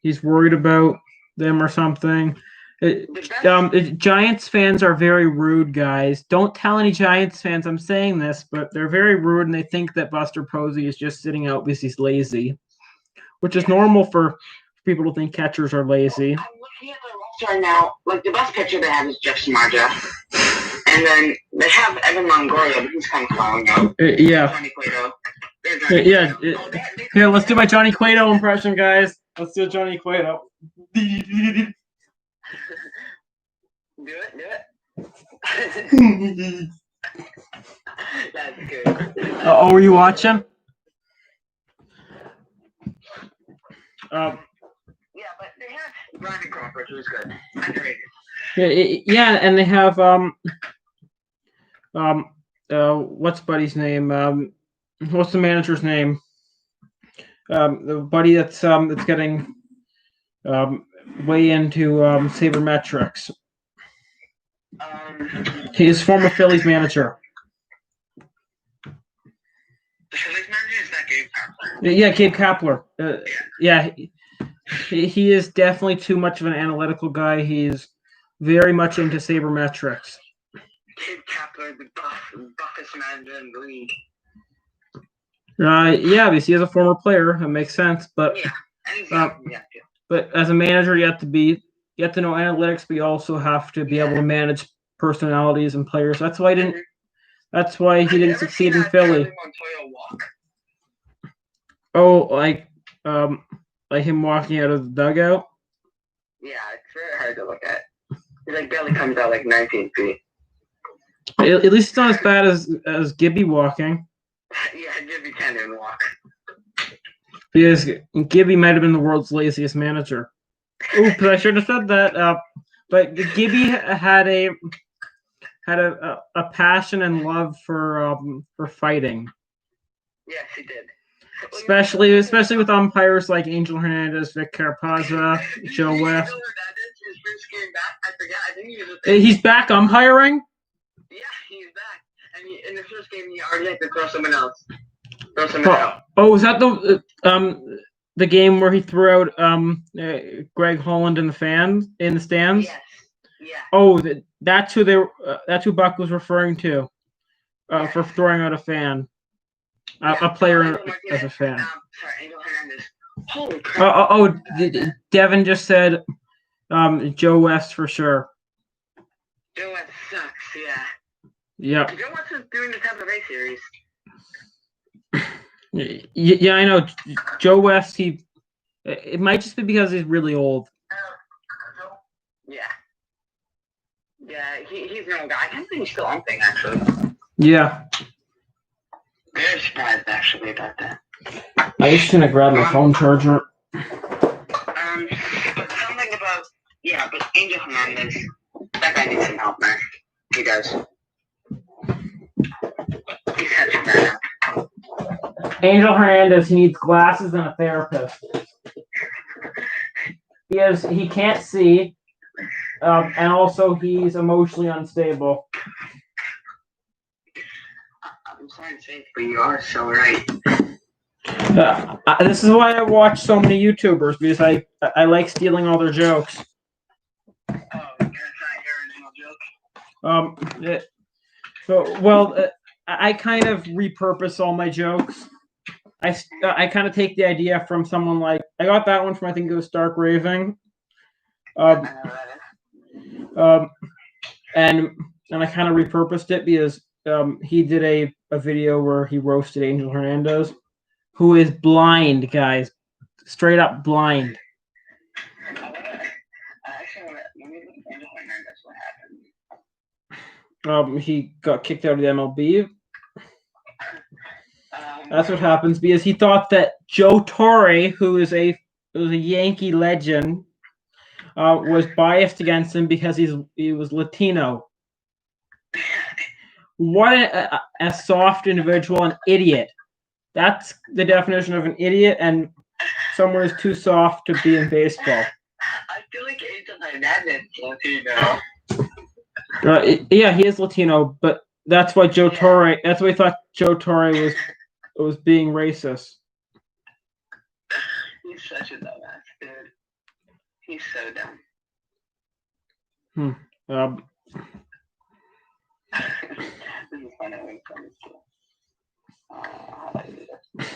he's worried about them or something. Giants fans are very rude, guys. Don't tell any Giants fans I'm saying this, but they're very rude, and they think that Buster Posey is just sitting out because he's lazy, which is normal for people to think catchers are lazy. I'm looking at their roster now. Like the best pitcher they have is Jeff Samardzija, and then they have Evan Longoria, but he's kind of falling out. Yeah. Johnny Cueto. Yeah, let's do my Johnny Cueto impression, guys. Let's do Johnny Cueto. Do it. That's good. Were you watching? Yeah, but they have Brandon Crawford, who's good. Underrated. Yeah, and they have what's Buddy's name? What's the manager's name? The buddy that's getting way into sabermetrics. He's former Phillies manager. The Phillies manager is that Gabe Kapler? Yeah, Gabe Kapler. Yeah, he is definitely too much of an analytical guy. He's very much into sabermetrics. Gabe Kapler, the buffest manager in the league. Yeah, because he is a former player. That makes sense. But yeah. but as a manager, you have to be you have to know analytics, but you also have to be able to manage personalities and players. That's why That's why he didn't succeed in Philly. Montoya walk? Oh, like him walking out of the dugout. Yeah, it's very hard to look at. He like barely comes out like 19 feet. At least it's not as bad as Gibby walking. Yeah, Gibby can't even walk. Because Gibby might have been the world's laziest manager. Oops, I should have said that. But Gibby had a passion and love for fighting. Yes, he did. Especially with umpires like Angel Hernandez, Vic Carapazza, Joe West. His first game back, I forget. I think he was. He's back umpiring. Yeah, he's back. And in the first game, he already had to throw someone else. Throw someone out. Oh, was that the game where he threw out Greg Holland in the stands? Yes. Yeah. Oh, that's who Buck was referring to for throwing out a fan, a player as a fan. Sorry, Angel Hernandez. Holy crap! Devin just said Joe West for sure. Joe West sucks. Yeah. Yep. Joe West is doing the Tampa Bay series. Yeah, I know. Joe West. It might just be because he's really old. Yeah. Yeah, he's an old guy. I can't think he's still umping, actually. Yeah. Very surprised, actually, about that. I just gonna grab my phone charger. Something about... Yeah, but Angel Hernandez, that guy needs some help, man. He does. He's such a bad app. Angel Hernandez needs glasses and a therapist. He can't see, and also he's emotionally unstable. I'm sorry to say it, but you are so right. This is why I watch so many YouTubers, because I like stealing all their jokes. Oh, you're trying to hear a joke? I kind of repurpose all my jokes. I kind of take the idea from someone like, I got that one from, I think it was Stark Raving. And I kind of repurposed it because he did a video where he roasted Angel Hernandez, who is blind, guys, straight up blind. He got kicked out of the MLB. That's what happens because he thought that Joe Torre, who is a Yankee legend, was biased against him because he was Latino. What a soft individual, an idiot. That's the definition of an idiot, and someone who's too soft to be in baseball. I feel like Angel Hernandez is Latino. Yeah, he is Latino, but that's why Joe Torre. That's why he thought Joe Torre was being racist. He's such a dumbass, dude. He's so dumb. This is funny when it comes to how do I do this?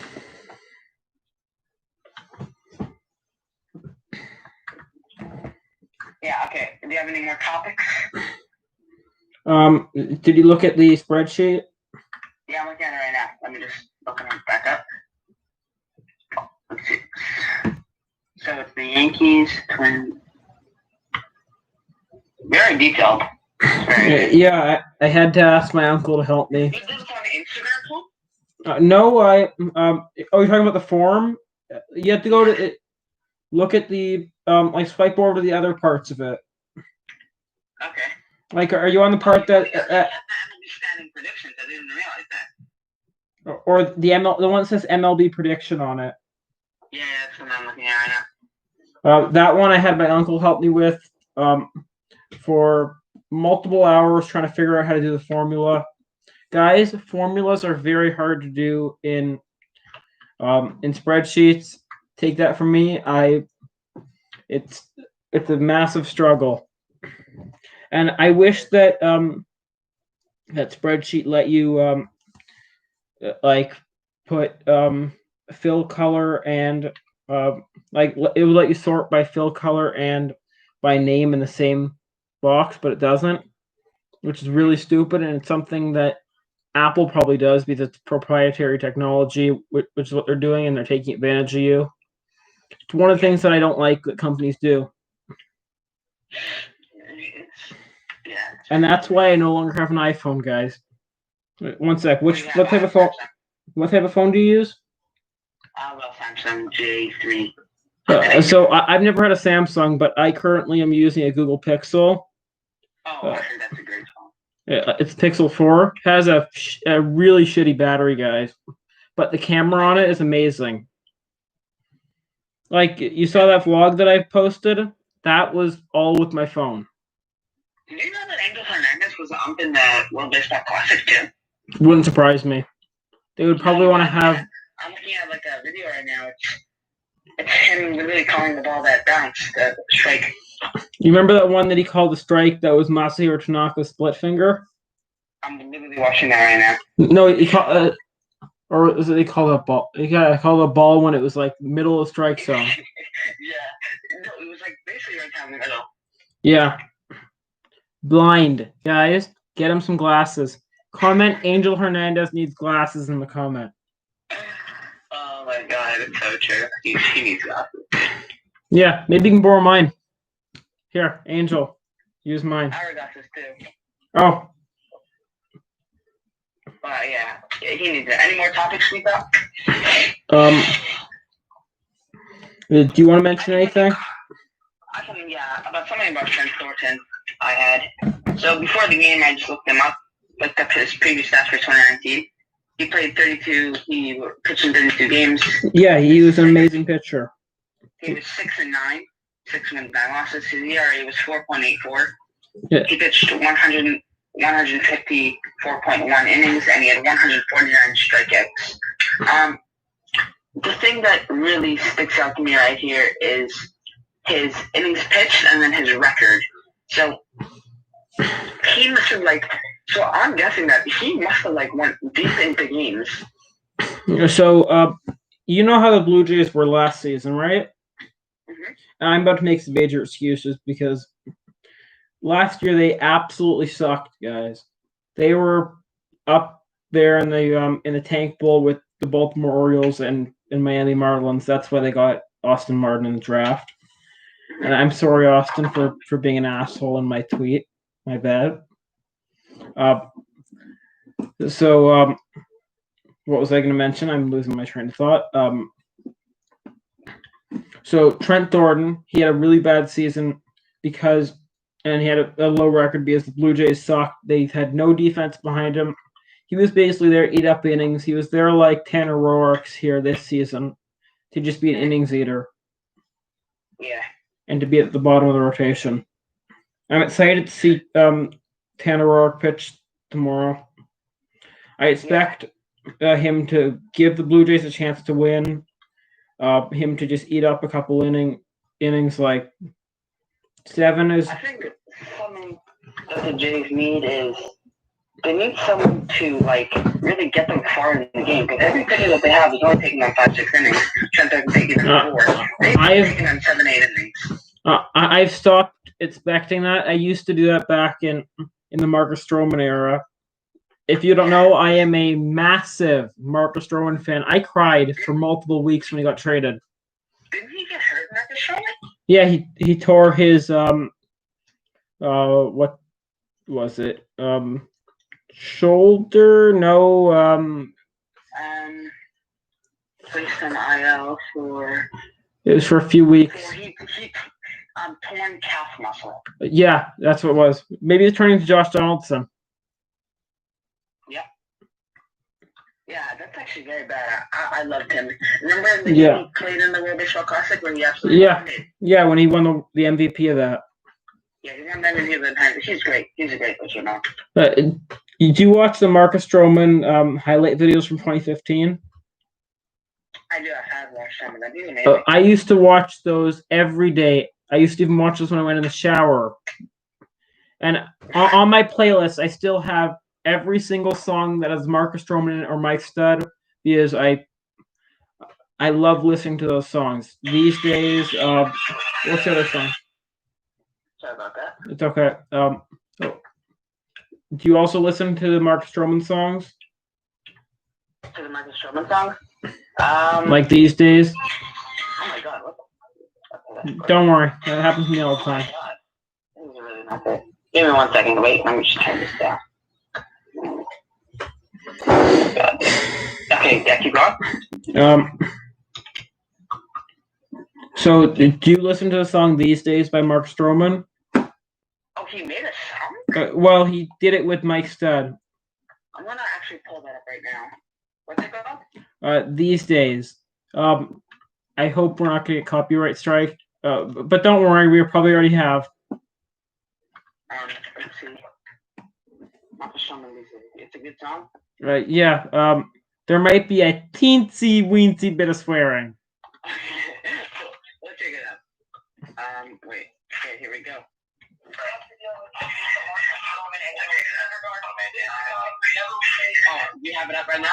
Yeah, okay. Do you have any more topics? Did you look at the spreadsheet? Yeah, I'm looking at it right now. Let me just open it back up. Let's see. So it's the Yankees, Twins. Very detailed. Yeah, I had to ask my uncle to help me. You did this on Instagram too? No, you're talking about the forum? You have to go to it, look at the like swipe over to the other parts of it. Okay. Like, are you on the part that? Standing predictions. I didn't realize that. Or the one that says MLB prediction on it. Yeah, that's what I'm looking at right now. That one I had my uncle help me with for multiple hours trying to figure out how to do the formula. Guys, formulas are very hard to do in spreadsheets. Take that from me. It's a massive struggle. And I wish that that spreadsheet let you like put fill color and like it would let you sort by fill color and by name in the same box, but it doesn't, which is really stupid, and it's something that Apple probably does because it's proprietary technology, which is what they're doing, and they're taking advantage of you. It's one of the things that I don't like that companies do. Yeah. And that's why I no longer have an iPhone, guys. Wait, one sec. What type of phone? What type of phone do you use? I have a Samsung J3. So I've never had a Samsung, but I currently am using a Google Pixel. Oh, I heard that's a great phone. It's Pixel 4. Has a really shitty battery, guys, but the camera on it is amazing. Like, you saw that vlog that I posted? That was all with my phone. Did you know that Angel Hernandez was in the World Baseball Classic too? Wouldn't surprise me. They would probably want to have. I'm looking at like a video right now. It's him literally calling the ball that bounce, the strike. You remember that one that he called the strike that was Masahiro Tanaka's split finger? I'm literally watching that right now. No, he called, or was it he called a ball? He called a ball when it was like middle of the strike zone. Yeah, no, it was like basically right down the middle. Yeah. Blind, guys, get him some glasses. Comment Angel Hernandez needs glasses in the comment. Oh my god, it's so true. He needs glasses. Yeah, maybe you can borrow mine. Here, Angel, use mine. I got this too. Oh. Yeah, he needs it. Any more topics we got? Do you want to mention anything? I can, yeah, about something about Trent Thornton I had. So before the game, I just looked him up, looked up his previous stats for 2019. He played 32, he pitched in 32 games. Yeah, he was an amazing pitcher. He was 6-9, 6 wins, 9 losses. His ERA was 4.84. Yeah. He pitched 154.1 innings, and he had 149 strikeouts. The thing that really sticks out to me right here is his innings pitched and then his record. So he must have so I'm guessing that he must have went deep into games. So you know how the Blue Jays were last season, right? Mm-hmm. And I'm about to make some major excuses because last year they absolutely sucked, guys. They were up there in the tank bowl with the Baltimore Orioles and Miami Marlins. That's why they got Austin Martin in the draft. And I'm sorry, Austin, for being an asshole in my tweet. My bad. So what was I going to mention? I'm losing my train of thought. So Trent Thornton, he had a really bad season and he had a low record because the Blue Jays sucked. They had no defense behind him. He was basically there to eat up innings. He was there like Tanner Roark's here this season to just be an innings eater. Yeah. And to be at the bottom of the rotation. I'm excited to see Tanner Roark pitch tomorrow. I expect him to give the Blue Jays a chance to win. Him to just eat up a couple innings like 7 is. I think something that the Jays need is they need someone to really get them far in the game because every pitcher that they have is only taking them 5-6 innings. Trent doesn't take them 4. They've taken them 7-8 innings. I've stopped expecting that. I used to do that back in the Marcus Stroman era. If you don't know, I am a massive Marcus Stroman fan. I cried for multiple weeks when he got traded. Didn't he get hurt, Marcus Stroman? Yeah, he tore his what was it? Shoulder? No. Placed on IL for. It was for a few weeks. He torn calf muscle. Yeah, that's what it was. Maybe it's turning to Josh Donaldson. Yeah. Yeah, that's actually very bad. I loved him. Remember the game he played in the World Baseball Classic when he absolutely won it? Yeah, when he won the MVP of that. Yeah, he won the MVP of that. He's great. He's a great pitcher now. Did you watch the Marcus Stroman highlight videos from 2015? I do. I have watched some of them. He's amazing. I used to watch those every day. I used to even watch those when I went in the shower. And on my playlist, I still have every single song that has Marcus Stroman or Mike Stud because I love listening to those songs. These days, what's the other song? Sorry about that. It's okay. Do you also listen to the Mark Stroman songs? To the Michael Stroman song? Like these days? Oh my god, what the fuck? Don't worry. That happens to me all the Oh my time. god. This is really not good. Give me 1 second. Wait, let me just turn this down. Okay, yeah, keep going. So, do you listen to the song These Days by Mark Stroman? Oh, he made a song? Well, he did it with Mike Stud. I'm gonna actually pull that up right now. What's it called? These Days. I hope we're not going to get copyright strike. But don't worry, we probably already have. Let's see. Mark Stroman, it's a good song? Right, yeah. There might be a teensy weensy bit of swearing. Let's check it out. Wait. Okay, here we go. Oh, you have it up right now?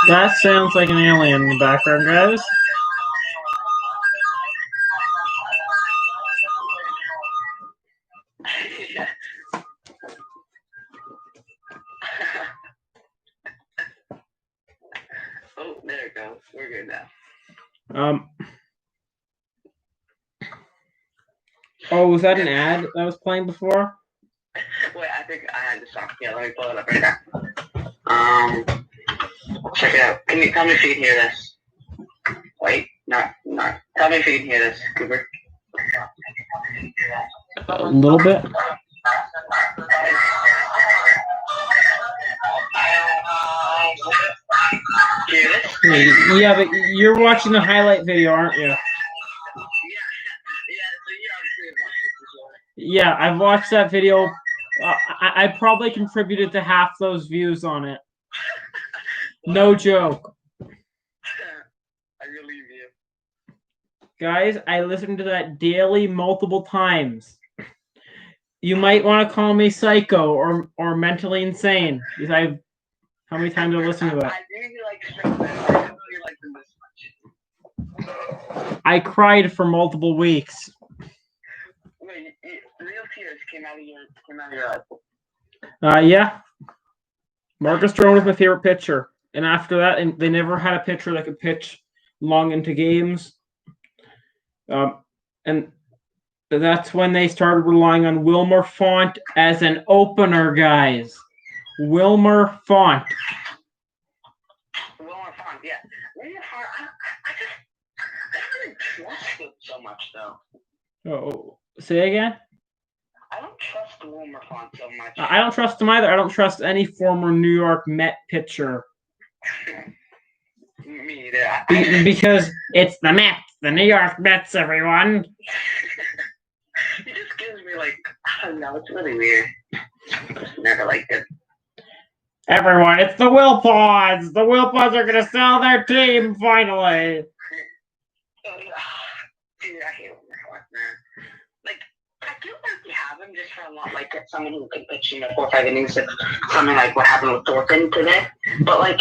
That sounds like an alien in the background, guys. Oh, there it goes. We're good now. Oh, was that an ad that was playing before? Wait, I think I had the song. Yeah, let me pull it up right now. Check it out. Tell me if you can hear this. Wait, no. Tell me if you can hear this, Cooper. A little bit. Hear this? Yeah, but you're watching the highlight video, aren't you? Yeah, I've watched that video. I probably contributed to half those views on it. No joke. I believe you. Guys, I listened to that daily multiple times. You might want to call me psycho or mentally insane. Because how many times I listened to that? I didn't really like them this much. I cried for multiple weeks. Wait, real tears came out of your eyes. Yeah. Marcus Stroman was my favorite pitcher. And after that, and they never had a pitcher that could pitch long into games. And that's when they started relying on Wilmer Font as an opener, guys. Wilmer Font. Wilmer Font, yeah. Wilmer Font, I don't really trust him so much, though. Oh, say again? I don't trust Wilmer Font so much. I don't trust him either. I don't trust any former New York Met pitcher. Me either. Because it's the Mets, the New York Mets, everyone. He just gives me like, I don't know, it's really weird. Just never liked it. Everyone, it's the Wilpods. The Wilpods are going to sell their team finally. Dude, I hate Wilmer Font, man. Like, I feel like we have him just for a lot, like someone who can pitch, 4 or 5 innings, something like what happened with Thornton today. But like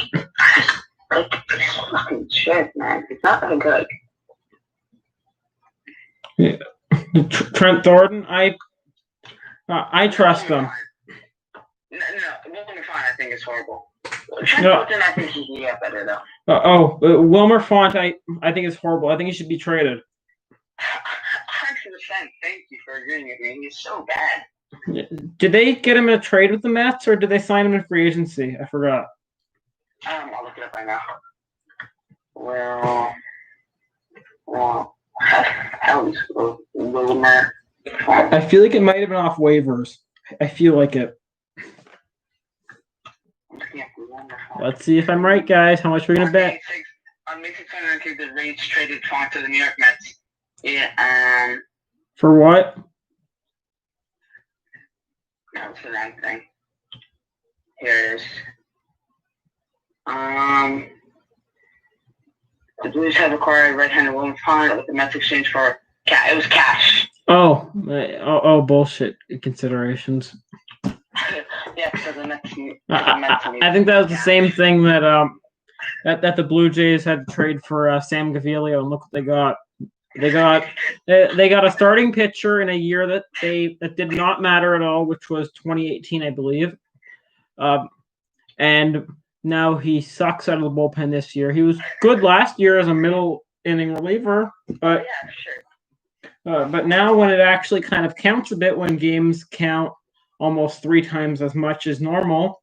it's fucking shit, man. It's not that good. Yeah. Trent Thornton, I trust him. No, Wilmer Font I think is horrible. Trent Thornton, I think he can get better though. Wilmer Font, I think is horrible. I think he should be traded. 100%. Thank you for agreeing with me. He's so bad. Did they get him in a trade with the Mets, or did they sign him in free agency? I forgot. I'll look it up right now. Well, how is Wilmer? I feel like it might have been off waivers. I feel like it. Let's see if I'm right, guys. How much are we gonna bet? On May 6th, the Rays traded Font to the New York Mets. Yeah. For what? That's the wrong thing. Here it is. The Blues have acquired right-handed Wilmer Font with the Mets exchange for it was cash. Oh, bullshit considerations. Yeah, so the Mets. I think that was the same thing that that the Blue Jays had to trade for Sam Gaviglio, and look what they got. They got a starting pitcher in a year that did not matter at all, which was 2018, I believe. And now he sucks out of the bullpen this year. He was good last year as a middle inning reliever, but Yeah, sure. but now when it actually kind of counts a bit, when games count almost 3 times as much as normal,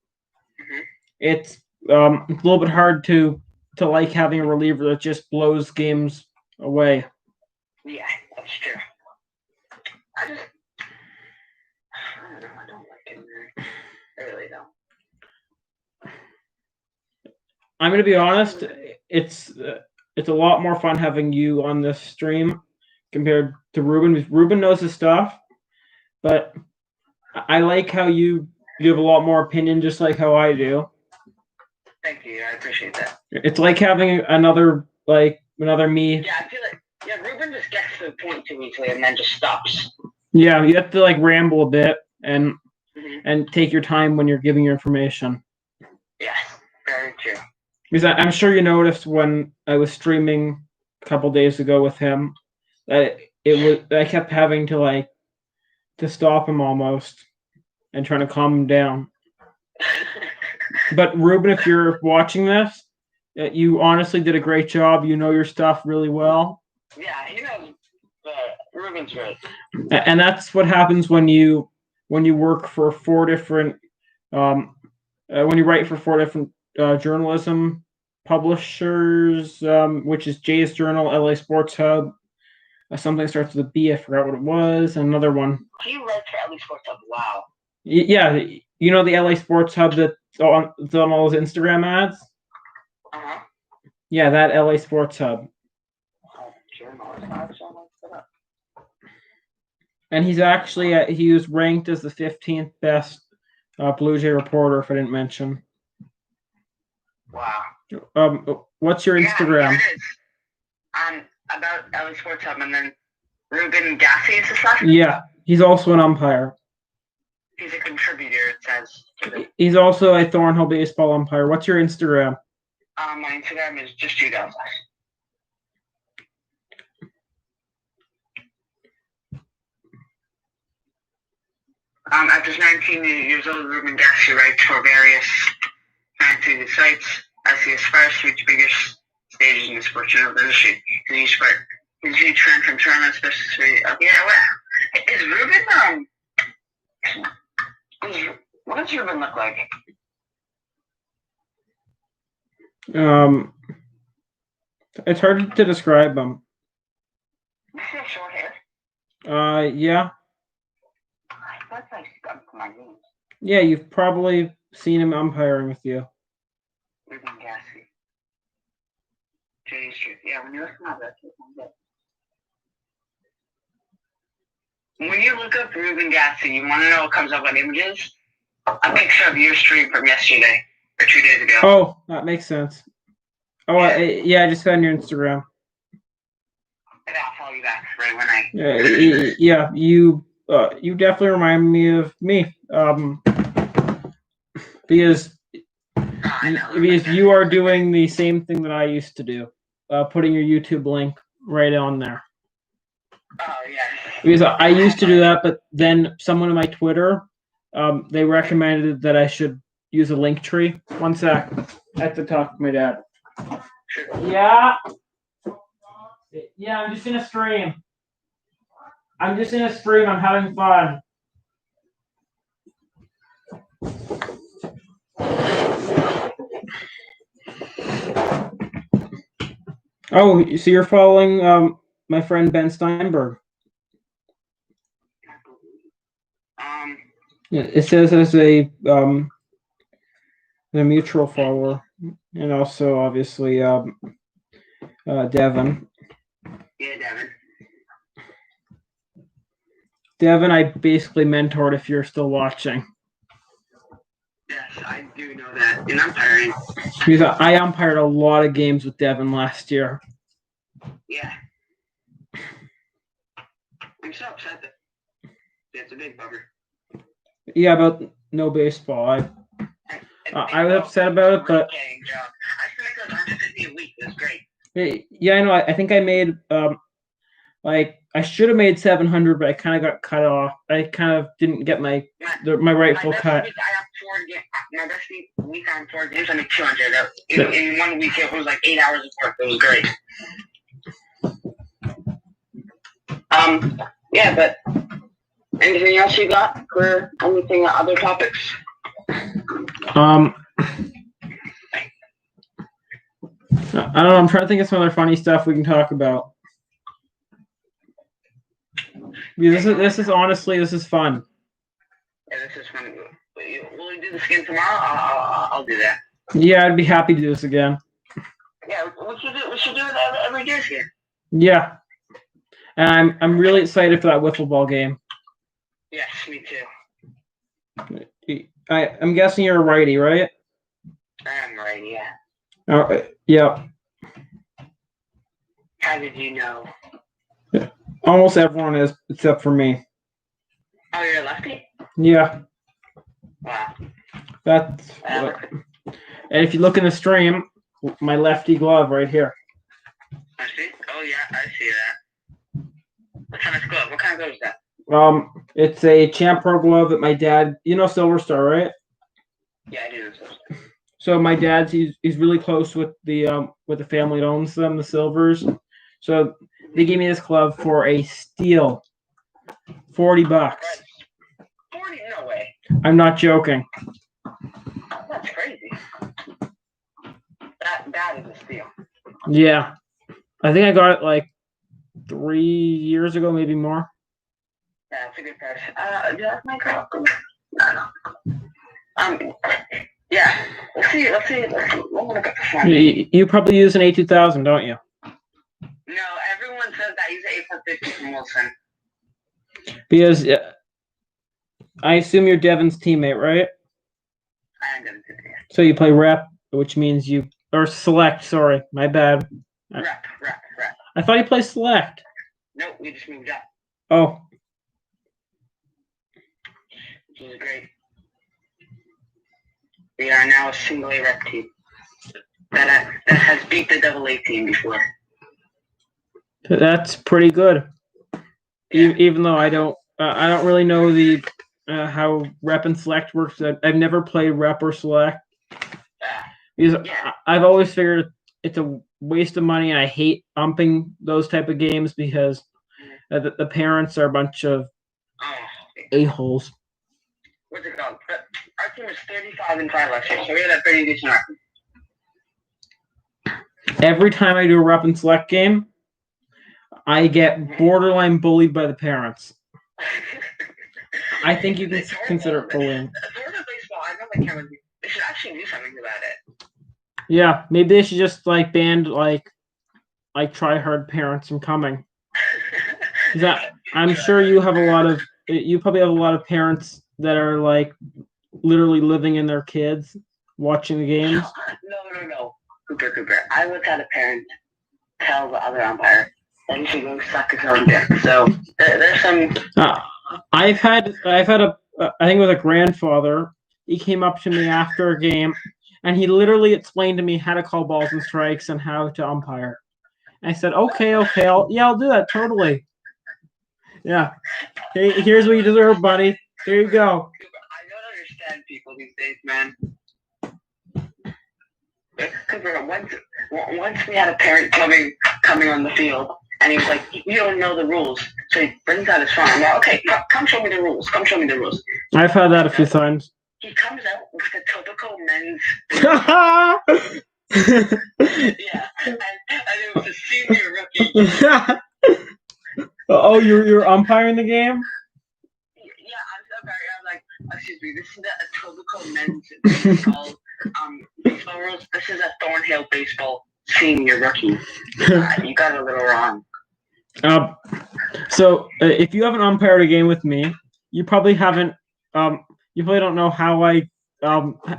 it's a little bit hard to like having a reliever that just blows games away. Yeah, that's true. I don't know. I don't like it. I really don't. I'm going to be honest. It's a lot more fun having you on this stream compared to Ruben. Ruben knows his stuff, but I like how you have a lot more opinion, just like how I do. Thank you. I appreciate that. It's like having another me. Yeah, I feel like Ruben just gets to the point too easily and then just stops. Yeah, you have to ramble a bit and take your time when you're giving your information. Yes, very true. Because I'm sure you noticed when I was streaming a couple days ago with him that I kept having to stop him almost and trying to calm him down. But Ruben, if you're watching this, you honestly did a great job. You know your stuff really well. Yeah, he knows. Ruben's great. And that's what happens when you work for 4 different when you write for 4 different journalism publishers, which is Jay's Journal, LA Sports Hub, something starts with a B, I forgot what it was, and another one. He writes for LA Sports Hub. Wow. Yeah, you know the LA Sports Hub that's on all those Instagram ads? Uh-huh. Yeah, that LA Sports Hub. And he's actually he was ranked as the 15th best Blue Jay reporter, if I didn't mention. Wow. What's your Instagram? Yeah, it is. About LA Sports Hub, and then Ruben Gassi is his last name? Yeah, he's also an umpire. He's a contributor, it says. He's also a Thornhill baseball umpire. What's your Instagram? My Instagram is just you guys. At just 19 years old, Ruben Gassi writes for various fantasy sites as he aspires to reach bigger stages in the sports journalism industry. He's a huge fan from Toronto, especially. Is Ruben what does Ruben look like? It's hard to describe him. Does he have short hair? Yeah. That's like my name. Yeah, you've probably seen him umpiring with you. Ruben Gassi. Jay's Truth. Yeah, when you look him up, that's what I'm getting. When you look up Ruben Gassi, you want to know what comes up on images? A picture of your stream from yesterday or 2 days ago. Oh, that makes sense. Oh, yeah, I just got on your Instagram. And I'll follow you back right when I. Yeah, you definitely remind me of me. Because you are doing the same thing that I used to do, putting your YouTube link right on there. Oh yeah. Because I used to do that, but then someone on my Twitter, they recommended that I should use a link tree. One sec. I have to talk to my dad. Sure. Yeah. Yeah, I'm just in a stream. I'm having fun. Oh, so you're following my friend Ben Steinberg. Yeah, it says as a mutual follower, and also obviously Devin. Yeah, Devin. Devin, I basically mentored if you're still watching. Yes, I do know that. In umpiring. Because I umpired a lot of games with Devin last year. Yeah. I'm so upset that it's a big bummer. Yeah, about no baseball. And I was upset about it, but I spent like $150 a week. It was great. yeah, I know. I think I made like I should have made 700, but I kind of got cut off. I kind of didn't get my rightful cut. My best week on 4 games, I made 200. In 1 week, it was like 8 hours of work. It was great. Yeah, but anything else you got for anything other topics? I don't know. I'm trying to think of some other funny stuff we can talk about. Because this is honestly, this is fun. Yeah, this is fun. Will we do this again tomorrow? I'll do that. Yeah, I'd be happy to do this again. Yeah, we should do it every year here. Yeah, and I'm really excited for that wiffle ball game. Yes, me too. I'm guessing you're a righty, right? I am righty, yeah. Yeah. How did you know? Almost everyone is, except for me. Oh, you're a lefty? Yeah. Wow. That's. And if you look in the stream, my lefty glove right here. I see. Oh yeah, I see that. What kind of glove? What kind of glove is that? It's a Champ Pro glove that my dad. You know Silver Star, right? Yeah, I do know Silver Star. So my dad's he's really close with the family that owns them, the Silvers. So they gave me this glove for a steal, $40. 40? No way. I'm not joking. That's crazy. That is a steal. Yeah, I think I got it like 3 years ago, maybe more. Yeah, it's a good price. Do you like my girl? No. Yeah. Let's see. I'm gonna look at the phone. You probably use an A2000, don't you? No, everyone says that I use an A450 from Wilson. Because I assume you're Devin's teammate, right? I am Devin's teammate. So you play rep, which means or select. Sorry, my bad. Rep. I thought you played select. Nope, we just moved up. Oh. Which is great. We are now a single A rep team that has beat the double A team before. That's pretty good. Yeah. Even though I don't really know the how rep and select works. I've never played rep or select. Because I've always figured it's a waste of money, and I hate umping those type of games because the parents are a bunch of a-holes. What's it called? Our team was 35-5 last year, so we had a pretty decent record. Every time I do a rep and select game, I get borderline bullied by the parents. I think you can consider it bullying. Florida baseball, I know they should actually do something about it. Yeah, maybe they should just ban like try hard parents from coming. I'm sure you probably have a lot of parents that are literally living in their kids watching the games. No. Cooper. I once had a parent tell the other umpire that he should go suck his own dick. So there's some. I've had I think it was a grandfather. He came up to me after a game, and he literally explained to me how to call balls and strikes and how to umpire. And I said, okay, I'll do that totally. Yeah. Hey, here's what you deserve, buddy. There you go. I don't understand people these days, man. Cooper, once we had a parent coming on the field, and he was like, "You don't know the rules," so he brings out his phone. I'm like, "Okay, come show me the rules. I've had that a few times. He comes out with the Topico men's. Yeah, and it was a senior rookie. Oh, you're umpiring the game? Yeah, I'm so sorry. I'm like, excuse me, this is a Topico men's baseball baseball rules. This is a Thornhill baseball senior rookie. You got it a little wrong. So if you haven't umpired a game with me, you probably haven't. You probably don't know how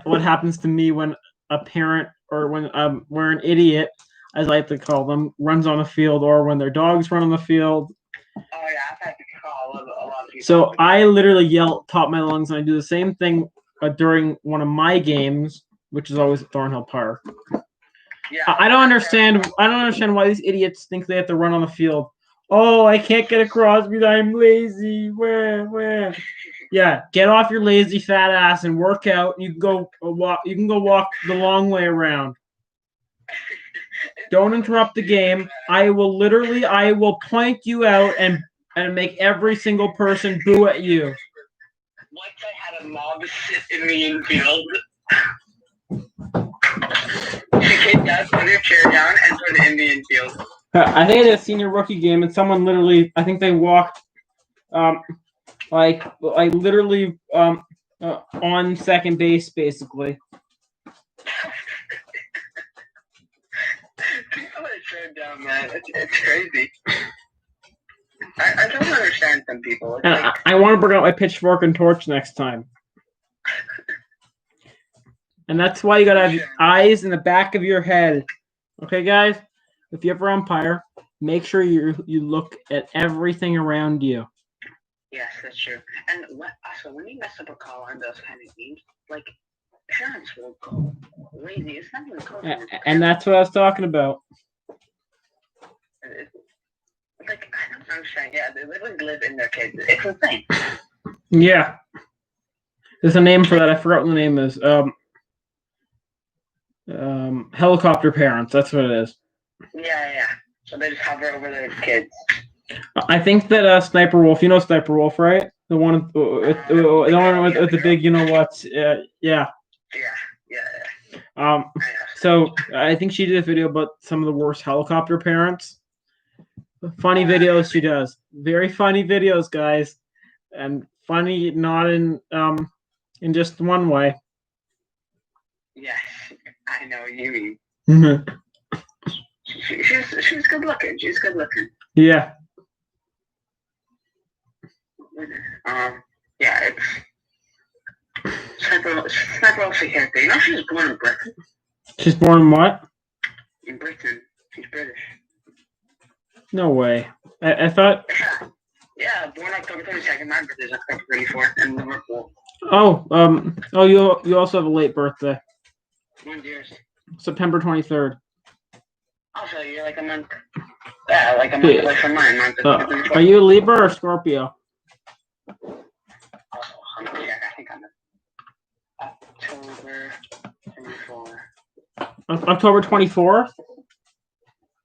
what happens to me when a parent or when we're an idiot, as I like to call them, runs on the field, or when their dogs run on the field. Oh yeah, I've had to call a lot of people. So I literally yell top of my lungs, and I do the same thing during one of my games, which is always at Thornhill Park. Yeah. I don't understand. I don't understand why these idiots think they have to run on the field. Oh, I can't get across because I'm lazy. Where? Yeah, get off your lazy fat ass and work out. You can go walk. You can go walk the long way around. Don't interrupt the game. I will plank you out and make every single person boo at you. Once I had a mob sit in the infield. The kid does put her chair down and put it in the infield. I think it's a senior rookie game, and someone literally, I think they walked, literally, on second base, basically. People are chair down, man. It's crazy. I don't understand some people. I want to bring out my pitchfork and torch next time. And that's why you gotta have eyes in the back of your head. Okay, guys? If you ever umpire, make sure you look at everything around you. Yes, that's true. And also, when you mess up a call on those kind of games, like, parents will go lazy. It's not even coaching. And that's what I was talking about. Like, I don't understand. Yeah, they literally live in their kids. It's insane. Yeah. There's a name for that. I forgot what the name is. Helicopter parents. That's what it is. Yeah. So they just hover over their kids. I think that Sniper Wolf. You know Sniper Wolf, right? The one with the big. You know what? Yeah. So I think she did a video about some of the worst helicopter parents. Funny videos she does. Very funny videos, guys, and funny not in just one way. Yes, I know what you mean. She's good looking. She's good looking. Yeah. Yeah, it's Sniper Wolf's a character. You know she was born in Britain. She's born in what? In Britain. She's British. No way. I thought. Yeah, born October 22nd. My birthday is October 24th in Liverpool. Oh, you also have a late birthday. When's yours? September 23rd. Also, you're like a month. Yeah, like a month away from mine. Are you a Libra or Scorpio? Yeah, I think I'm October 24. October 24th?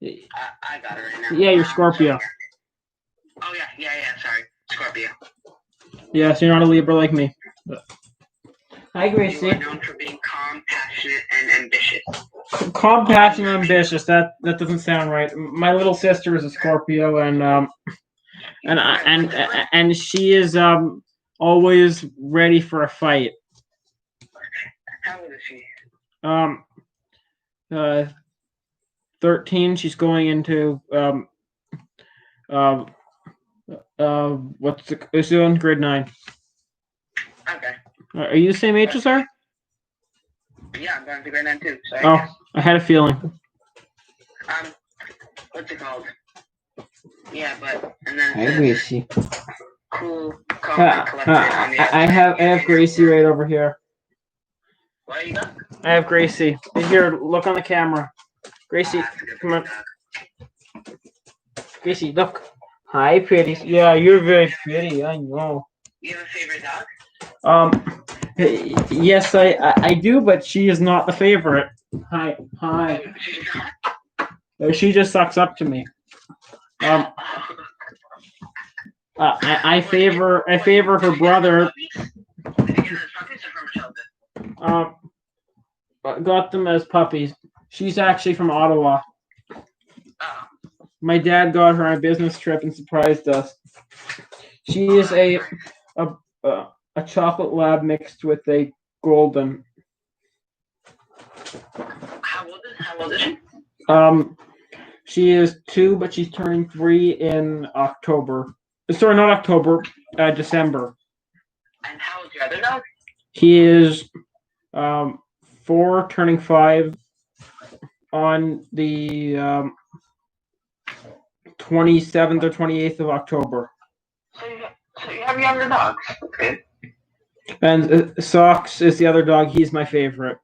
I got it right now. Yeah, you're Scorpio. Oh, yeah, sorry. Scorpio. Yeah, so you're not a Libra like me. Hi, Gracie. You are known for being calm, passionate, and ambitious. Calm, passionate, and ambitious. That doesn't sound right. My little sister is a Scorpio, and she is always ready for a fight. How old is she? 13. She's going into she's in grade 9. Okay. Are you the same age as her? Yeah, I'm going to grade 9 too. So I had a feeling. What's it called? Yeah, but and then Hi, Gracie. Cool, calm, and collected on the I have Gracie right over here. What you got? I have Gracie. Here, look on the camera. Gracie, come on. Gracie, look. Hi, pretty. Yeah, you're very pretty. I know. You have a favorite dog? Yes, I do, but she is not the favorite. Hi. She just sucks up to me. I favor her brother. Got them as puppies. She's actually from Ottawa. My dad got her on a business trip and surprised us. She is a chocolate lab mixed with a golden. How old is she? She is 2, but she's turning 3 in October. Sorry, not October. December. And how old's your other dog? He is 4, turning 5 on the 27th or 28th of October. So you have younger dogs. Okay. And Socks is the other dog. He's my favorite.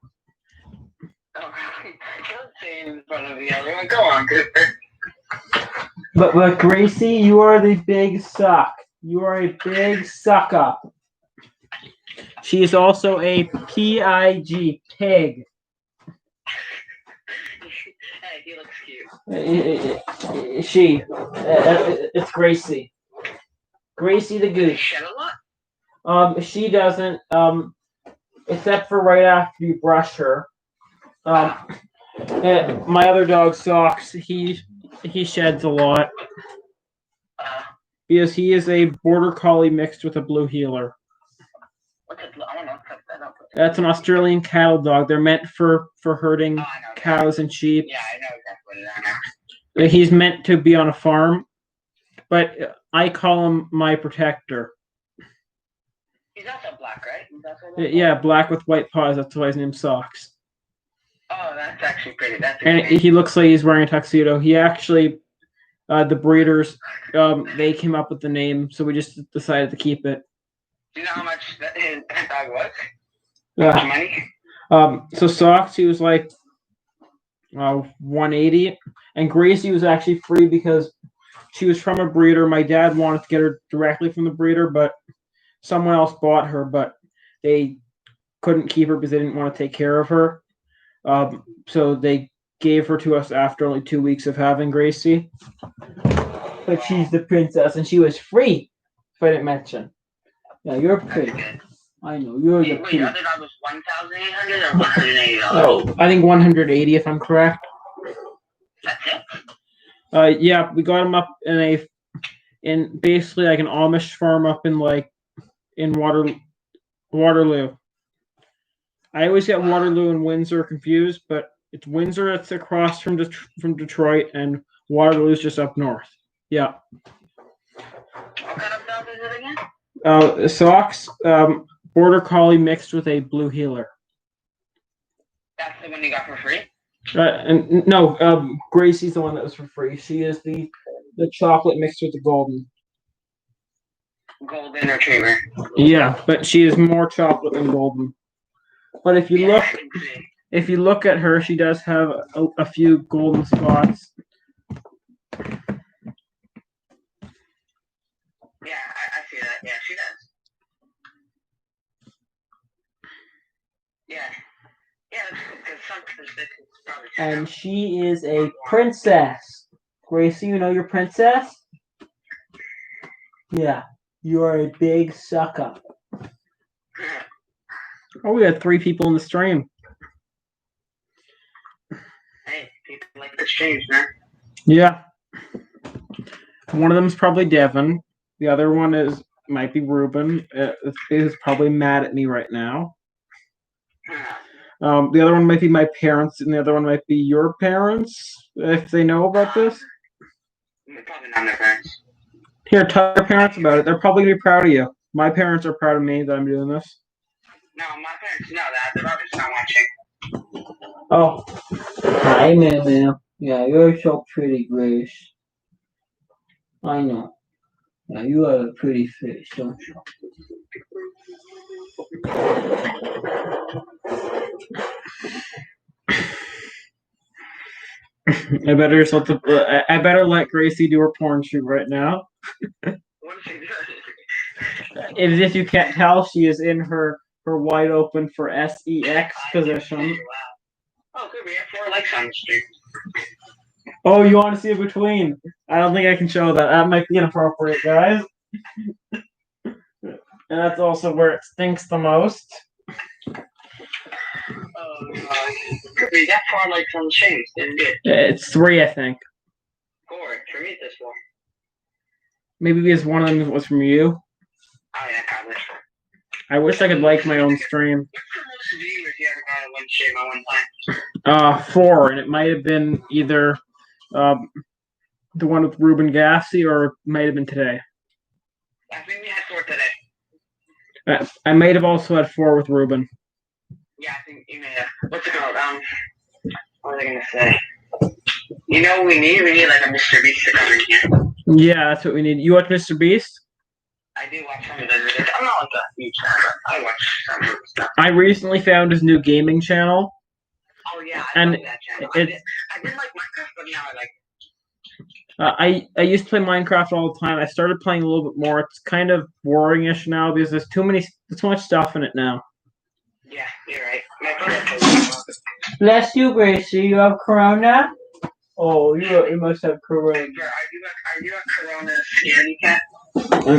Oh, don't say it in front of the other one. Go on, Cooper. But Gracie, you are the big suck. You are a big suck up. She is also a pig, pig. Hey, he looks cute. It's Gracie. Gracie the Does he goose. shed a lot? She doesn't. Except for right after you brush her. My other dog Socks. He sheds a lot because he is a border collie mixed with a blue heeler. What's it? I don't know. That's an Australian cattle dog. They're meant for herding Oh, I know. cows and sheep. Yeah, I know exactly what it is. He's meant to be on a farm, but I call him my protector. He's also black, right? He's also Yeah, black with white paws. That's why his name's Socks. Oh, that's actually pretty. That's And insane. he looks like he's wearing a tuxedo. He actually, the breeders, they came up with the name, so we just decided to keep it. Do you know how much his dog was? How much money? So Socks, he was like 180, and Gracie was actually free because she was from a breeder. My dad wanted to get her directly from the breeder, but someone else bought her, but they couldn't keep her because they didn't want to take care of her. So they gave her to us after only 2 weeks of having Gracie. But she's the princess, and she was free, if I didn't mention. Yeah, you're pretty. I know, you're the Wait, pretty. your other dog was $1,800 or $180? Oh, I think 180, if I'm correct. That's it? Yeah, we got him up in basically like an Amish farm up in Waterloo. I always get Waterloo and Windsor confused, but it's Windsor that's across from Detroit, and Waterloo's just up north. Yeah. What kind of dog is it again? Socks, border collie mixed with a blue heeler. That's the one you got for free? And no, Gracie's the one that was for free. She is the chocolate mixed with the golden. Golden retriever. Yeah, but she is more chocolate than golden. But if you look at her, she does have a few golden spots. Yeah, I see that. Yeah, she does. Yeah. Yeah, because some probably. And she is a princess. Gracie, you know your princess? Yeah, you are a big suck up. Oh, we had 3 people in the stream. Hey, people like the streams, man. Yeah. One of them is probably Devin. The other one might be Ruben. Is probably mad at me right now. The other one might be my parents, and the other one might be your parents, if they know about this. Probably not their parents. Here, tell your parents about it. They're probably going to be proud of you. My parents are proud of me that I'm doing this. No, my parents know that. They're probably just not watching. Oh. Hi, Mama. Yeah, you're so pretty, Grace. I know. Yeah, you have a pretty face, don't you? I better let Gracie do her porn shoot right now. What is she doing? If you can't tell, she is in her wide open for SEX position. Wow. Oh, good. We have 4 likes on the stream. Oh, you want to see it between? I don't think I can show that. That might be inappropriate, guys. And that's also where it stinks the most. We got 4 likes on the stream. It's 3, I think. 4. For me, it's 4. Maybe because one of them was from you. Oh, yeah, probably. I wish I could like my own stream. What's the most viewers you ever got on one stream at one time? 4, and it might have been either the one with Ruben Gassy, or it might have been today. I think we had 4 today. I might have also had 4 with Ruben. Yeah, I think you may have. What's it called? What was I gonna say? You know what we need? We need like a Mr. Beast to come in here. Yeah, that's what we need. You watch Mr. Beast? I do watch some of those videos. I'm not like a huge fan, but I watch some of the stuff. I recently found his new gaming channel. Oh yeah, And love that channel. I it's didn't like Minecraft, but now I like. I used to play Minecraft all the time. I started playing a little bit more. It's kind of boring-ish now because there's too much stuff in it now. Yeah, you're right. My brother. Bless you, Gracie. You have corona? Oh, you must have corona. Are you a Corona scaredy cat?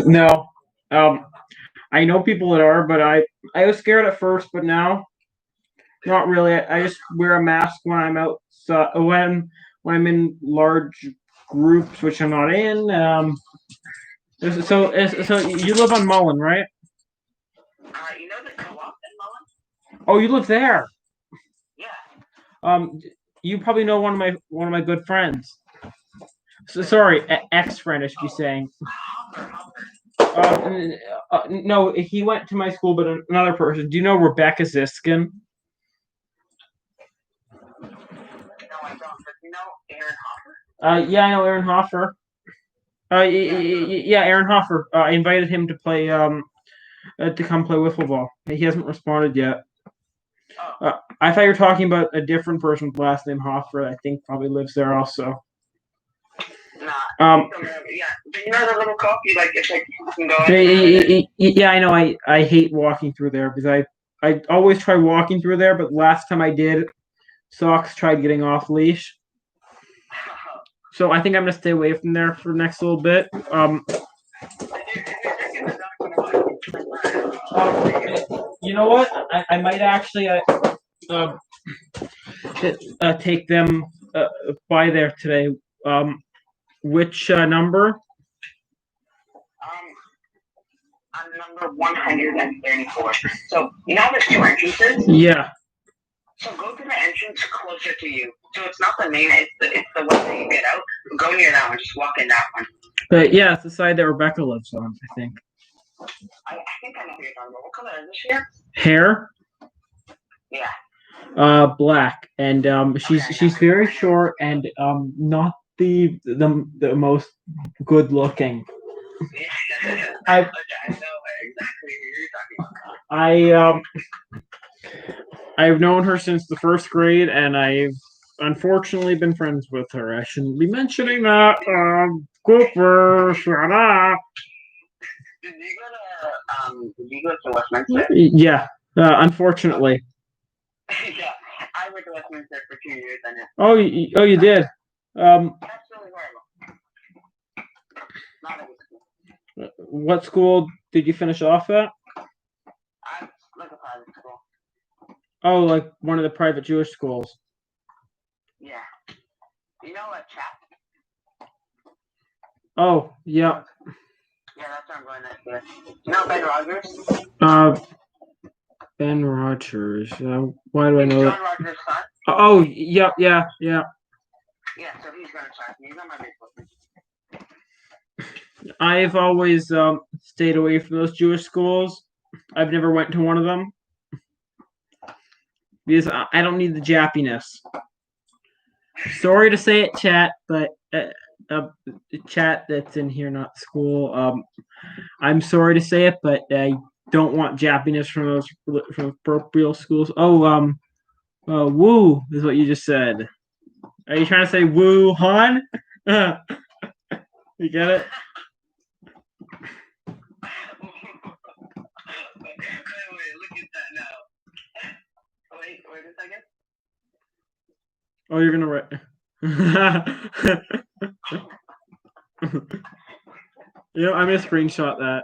No. I know people that are, but I was scared at first, but now not really. I just wear a mask when I'm out. So when I'm in large groups, which I'm not in. So you live on Mullen, right? You know the co-op in Mullen? Oh, you live there. Yeah. You probably know one of my good friends. So, sorry, ex-friend, I should be saying. No, he went to my school, but another person. Do you know Rebecca Ziskin? No, I don't. But you know Aaron Hoffer? Yeah, I know Aaron Hoffer. Yeah, Aaron Hoffer. I invited him to play to come play wiffle ball. He hasn't responded yet. I thought you were talking about a different person with the last name Hoffer. I think probably lives there also. Nah. Yeah. Do you know the little coffee? Like it's like you can go. Yeah, I know. I hate walking through there because I always try walking through there, but last time I did, Sox tried getting off leash. So I think I'm gonna stay away from there for the next little bit. You know what? I might actually take them by there today. Which number? On number 134. So you know there's two entrances. Yeah. So go to the entrance closer to you. So it's not the main. It's the one that you get out. Go near that one. Just walk in that one. But yeah, it's the side that Rebecca lives on. I think. I think I know who you're talking about. What color is this hair? Yeah. Black, and she's very short and not the most good looking. Yeah. I know exactly who you're talking about. I've known her since the first grade, and I've unfortunately been friends with her. I shouldn't be mentioning that. Cooper, shut up. Did you go to Westminster? Yeah, unfortunately. Yeah, I went to Westminster for 2 years. Oh, you did. Absolutely horrible. Not a good school. What school did you finish off at? Like a private school. Oh, like one of the private Jewish schools. Yeah. You know what, Chap? Oh, yeah. Yeah, that's where I'm going next year. You know Ben Rogers? Ben Rogers. Why do I know that? John Rogers' son? Oh, yeah. Yeah, so he's going to track me. He's on my Facebook. I've always stayed away from those Jewish schools. I've never went to one of them. Because I don't need the jappiness. Sorry to say it, chat, but chat that's in here, not school. I'm sorry to say it, but I don't want jappiness from parochial schools. Oh, woo is what you just said. Are you trying to say woo han? You get it? Wait, look at that now. Wait a second. Oh, you're gonna write. I'm gonna screenshot that.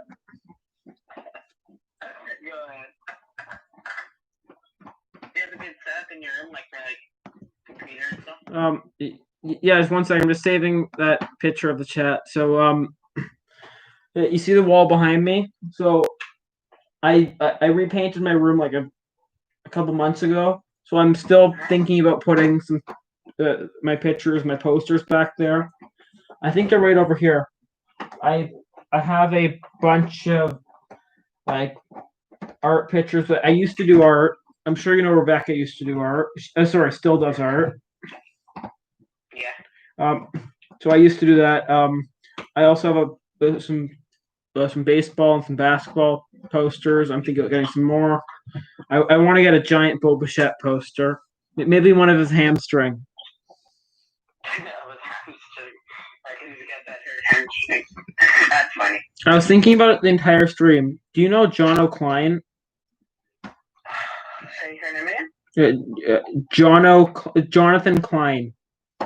Go ahead. You have a good setup in your room, like for computer and stuff? Yeah, just 1 second. I'm just saving that picture of the chat. So you see the wall behind me? So I repainted my room like a couple months ago. So I'm still thinking about putting some my pictures, my posters back there. I think they're right over here. I have a bunch of like art pictures. I used to do art. I'm sure you know Rebecca used to do art. Still does art. Yeah. So I used to do that. I also have some baseball and some basketball posters. I'm thinking of getting some more. I want to get a giant Bo Bichette poster. Maybe one of his hamstring. I can even get that hamstring. That's funny. I was thinking about it the entire stream. Do you know John O'Klein? Say her name again? Jonathan Klein. I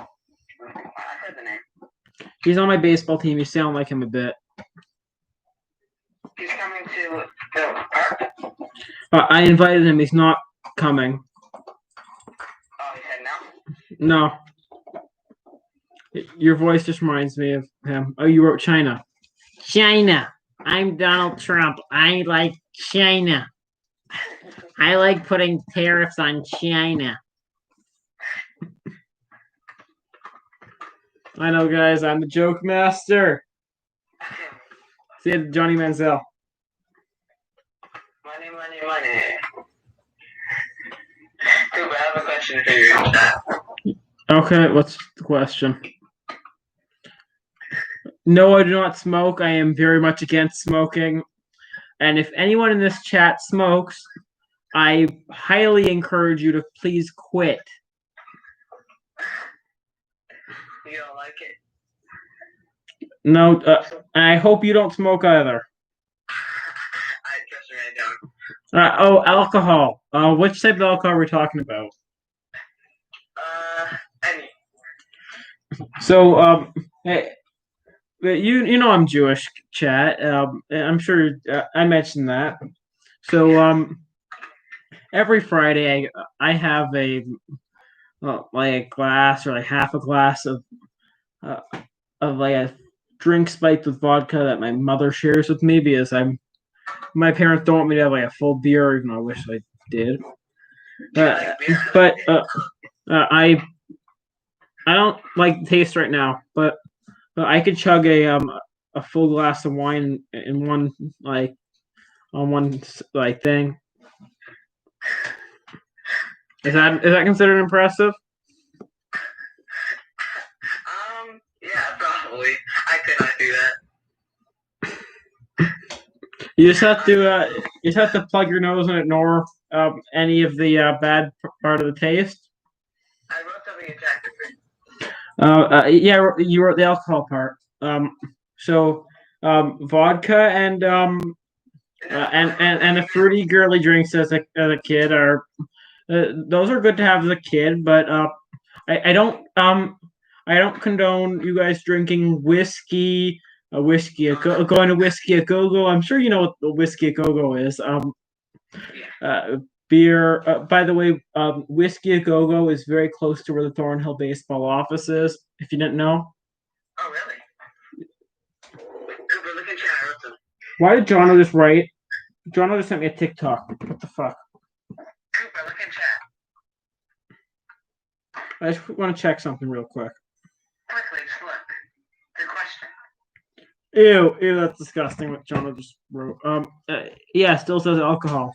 heard the name. He's on my baseball team. You sound like him a bit. He's coming to the park? I invited him. He's not coming. Oh, he said no? No. Your voice just reminds me of him. Oh, you wrote China. China. I'm Donald Trump. I like China. I like putting tariffs on China. I know, guys. I'm the joke master. See you, Johnny Manziel. Money, money, money. Cooper, I have a question for you in chat. Okay, what's the question? No, I do not smoke. I am very much against smoking. And if anyone in this chat smokes, I highly encourage you to please quit. You don't like it? No, I hope you don't smoke either. I trust me, I don't. Alcohol. Which type of alcohol are we talking about? Any. So, hey, you know I'm Jewish, chat. I'm sure I mentioned that. So, every Friday I have like a glass or like half a glass of like a drink spiked with vodka that my mother shares with me because my parents don't want me to have like a full beer, even though I wish I did. But I don't like the taste right now, but I could chug a full glass of wine in one on one thing. Is that considered impressive? Yeah, probably. I could not do that. You just have to plug your nose and ignore any of the bad part of the taste. I wrote something in chat. Yeah, you wrote the alcohol part. So vodka and the fruity girly drinks as a kid are those are good to have as a kid, but I don't condone you guys drinking whiskey. Going to whiskey a go-go. I'm sure you know what the whiskey a go-go is. Beer. By the way, whiskey a go-go is very close to where the Thornhill baseball office is. If you didn't know. Oh really? Cooper, look in chat. I wrote something. Why did Jono just write? Jono just sent me a TikTok. What the fuck? Cooper, look in chat. I just want to check something real quick. Quickly, just look. Good question. Ew, that's disgusting what Jono just wrote. Yeah, still says alcohol.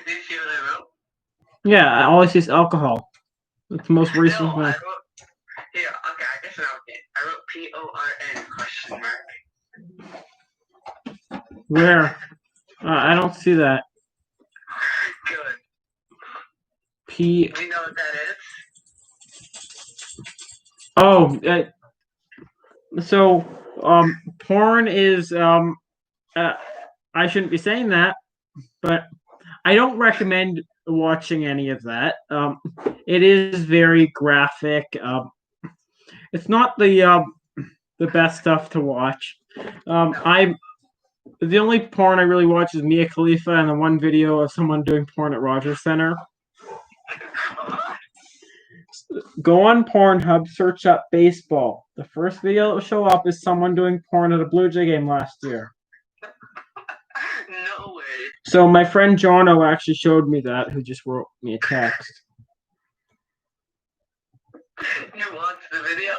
Did you see what I wrote? Yeah, I always says alcohol. That's the most recent No, one. I wrote, here, okay, I guess now okay. I wrote PORN question mark. Where? I don't see that. Good. P. Do you know what that is? Oh, so porn is I shouldn't be saying that, but I don't recommend watching any of that. It is very graphic. It's not the best stuff to watch. The only porn I really watch is Mia Khalifa and the one video of someone doing porn at Rogers Center. Go on Pornhub, search up baseball. The first video that will show up is someone doing porn at a Blue Jay game last year. No way. So my friend Jono actually showed me that, who just wrote me a text. You watched the video?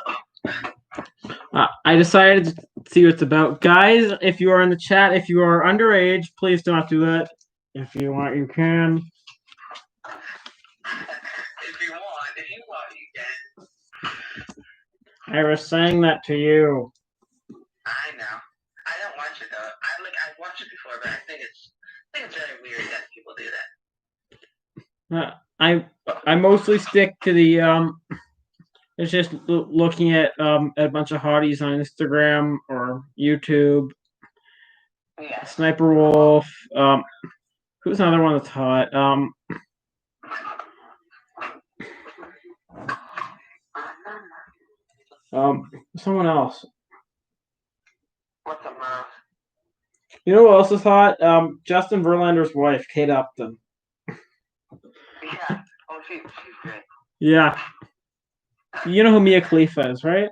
I decided to see what it's about. Guys, if you are in the chat, if you are underage, please do not do that. If you want, you can. If you want, you can. I was saying that to you. I know. I don't watch I mostly stick to the it's just looking at a bunch of hotties on Instagram or YouTube. Yeah. Sniper Wolf. Who's another one that's hot? Someone else. What's up, man? You know who else is hot? Justin Verlander's wife, Kate Upton. Yeah. Oh, she's great. Yeah. You know who Mia Khalifa is, right?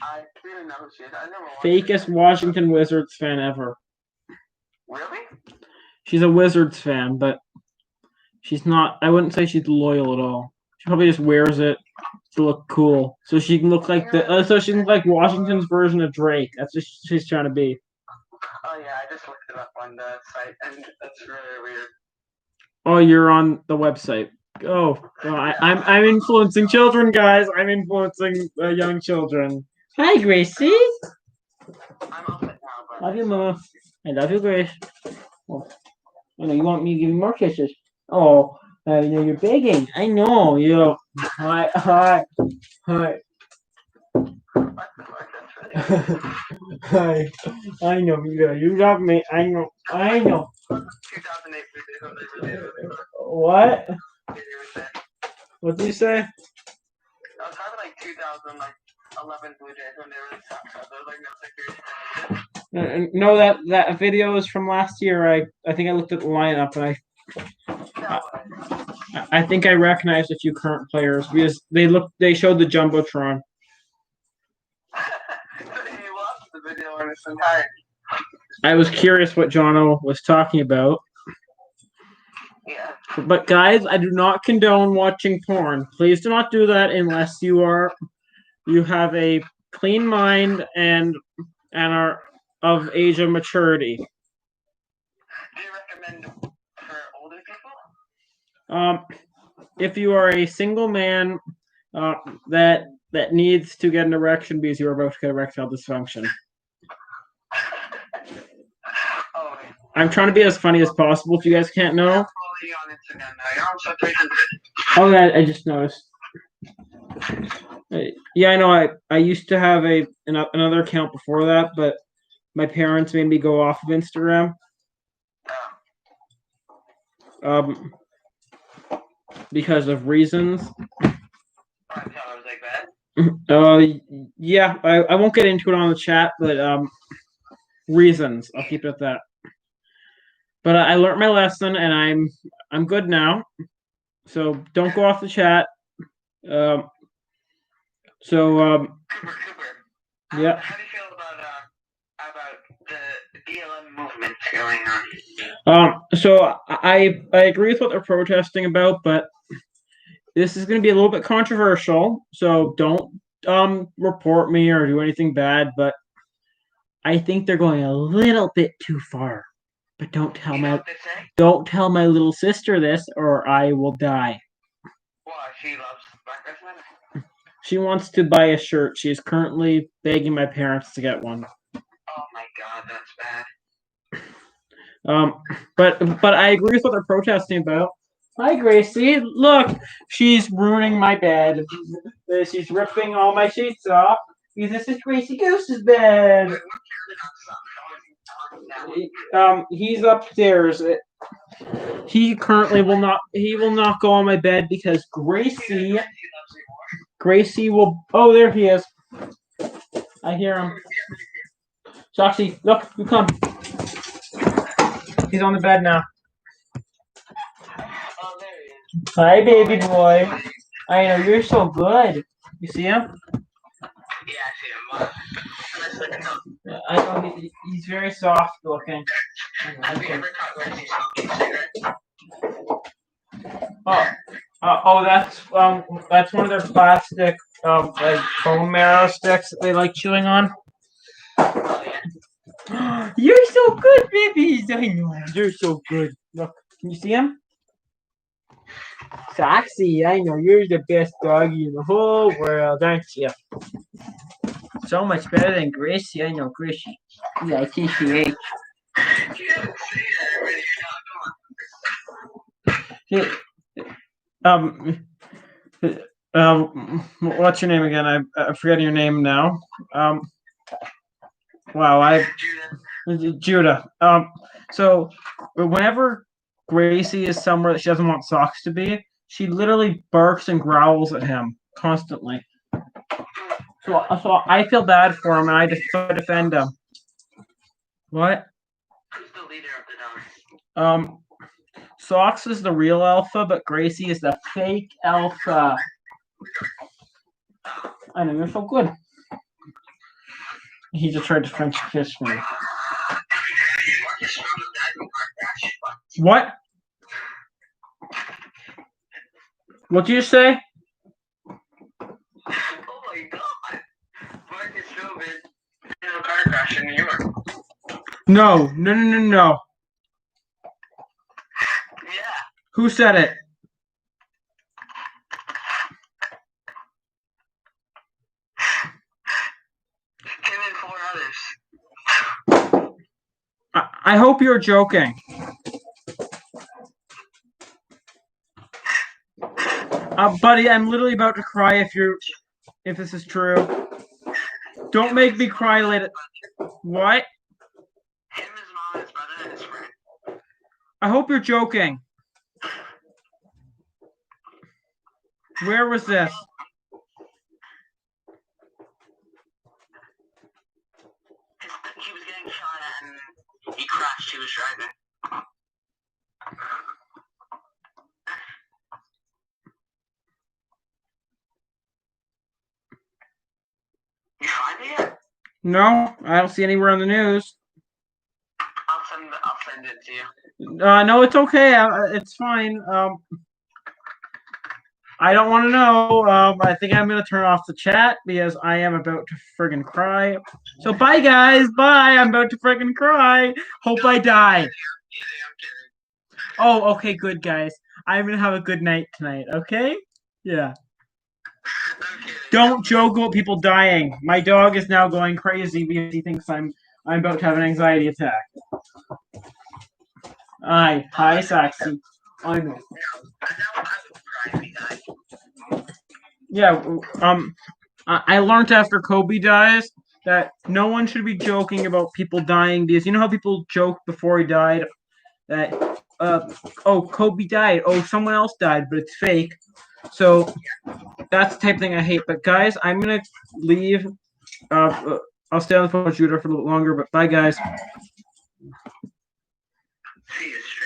I didn't know who she is. I never watched Fakest Washington Wizards fan ever. Really? She's a Wizards fan, but she's not. I wouldn't say she's loyal at all. She probably just wears it to look cool, so she can look like so she can look like Washington's version of Drake. That's what she's trying to be. Oh yeah, I just looked it up on the site, and that's really weird. Oh, you're on the website. Oh, I'm influencing children, guys. I'm influencing young children. Hi, Gracie. I'm upset now, but Love you, Mama. I love you, Grace. Oh, I know you want me to give you more kisses. Oh, you know you're begging. I know. You. Hi. Hi. what the fuck? That's really Hi. I know you love me. I know. I know. 2008 video. What? What did you say? I was talking like 2011 Blue Jays when they were like No, that video is from last year. I think I looked at the lineup and I think I recognized a few current players because they showed the jumbotron. You watched the video in its entirety. I was curious what Jono was talking about. Yeah. But guys, I do not condone watching porn. Please do not do that unless you have a clean mind and are of age of maturity. Do you recommend for older people? If you are a single man that needs to get an erection because you're about to get erectile dysfunction. Oh, I'm trying to be as funny as possible if you guys can't know. on Instagram now. Oh, I just noticed. Yeah, I know. I used to have another account before that, but my parents made me go off of Instagram. Because of reasons. Yeah, I won't get into it on the chat, but reasons. I'll keep it at that. But I learned my lesson, and I'm good now. So don't go off the chat. Yeah. How do you feel about the BLM movement going on? So I agree with what they're protesting about, but this is going to be a little bit controversial. So don't report me or do anything bad. But I think they're going a little bit too far. But don't tell my little sister this, or I will die. Why? She loves Black Lives Matter. She wants to buy a shirt. She is currently begging my parents to get one. Oh my god, that's bad. But I agree with what they're protesting about. Hi, Gracie. Look, she's ruining my bed. She's ripping all my sheets off because this is Gracie Goose's bed. He's upstairs. He currently will not. He will not go on my bed because Gracie will. Oh, there he is. I hear him. Soxy, look, you come. He's on the bed now. Oh, there he is. Hi, baby boy. I know you're so good. You see him? Yeah, I see him. I know he's very soft looking. Have you ever caught Gracie smoking cigarettes? That's one of their plastic like bone marrow sticks that they like chewing on. Oh, yeah. You're so good, babies. I know you're so good. Look, can you see him? Soxy, I know you're the best doggy in the whole world, aren't you? So much better than Gracie. I know Gracie. Yeah, TCH. Um, what's your name again? I'm forgetting your name now. Wow, Judah. So whenever Gracie is somewhere that she doesn't want Socks to be, she literally barks and growls at him constantly. So I feel bad for him, and I just try to defend him. What? Who's the leader of the dogs? Socks is the real alpha, but Gracie is the fake alpha. I know, you're so good. He just tried to French kiss me. What? What did you say? Oh my god! Marcus Philbin in a car crash in New York. No. Yeah. Who said it? Him and 4 others. I hope you're joking. Buddy, I'm literally about to cry if this is true. Don't make me cry later. What? Him, his mom, his brother, and his friend. I hope you're joking. Where was this? He was getting shot at and he crashed. He was driving. You find it yet? No, I don't see anywhere on the news. I'll send it to you. No, it's okay. It's fine. I don't want to know. I think I'm going to turn off the chat because I am about to friggin' cry. So bye, guys. Bye. I'm about to friggin' cry. Hope I die. Oh, okay, good, guys. I'm going to have a good night tonight, okay? Yeah. Don't joke about people dying. My dog is now going crazy because he thinks I'm about to have an anxiety attack. Hi, Saxy. I know. Yeah, I learned after Kobe dies that no one should be joking about people dying because you know how people joke before he died that oh, Kobe died, oh, someone else died, but it's fake. So that's the type of thing I hate. But guys, I'm gonna leave. I'll stay on the phone with Judah for a little longer, but bye, guys.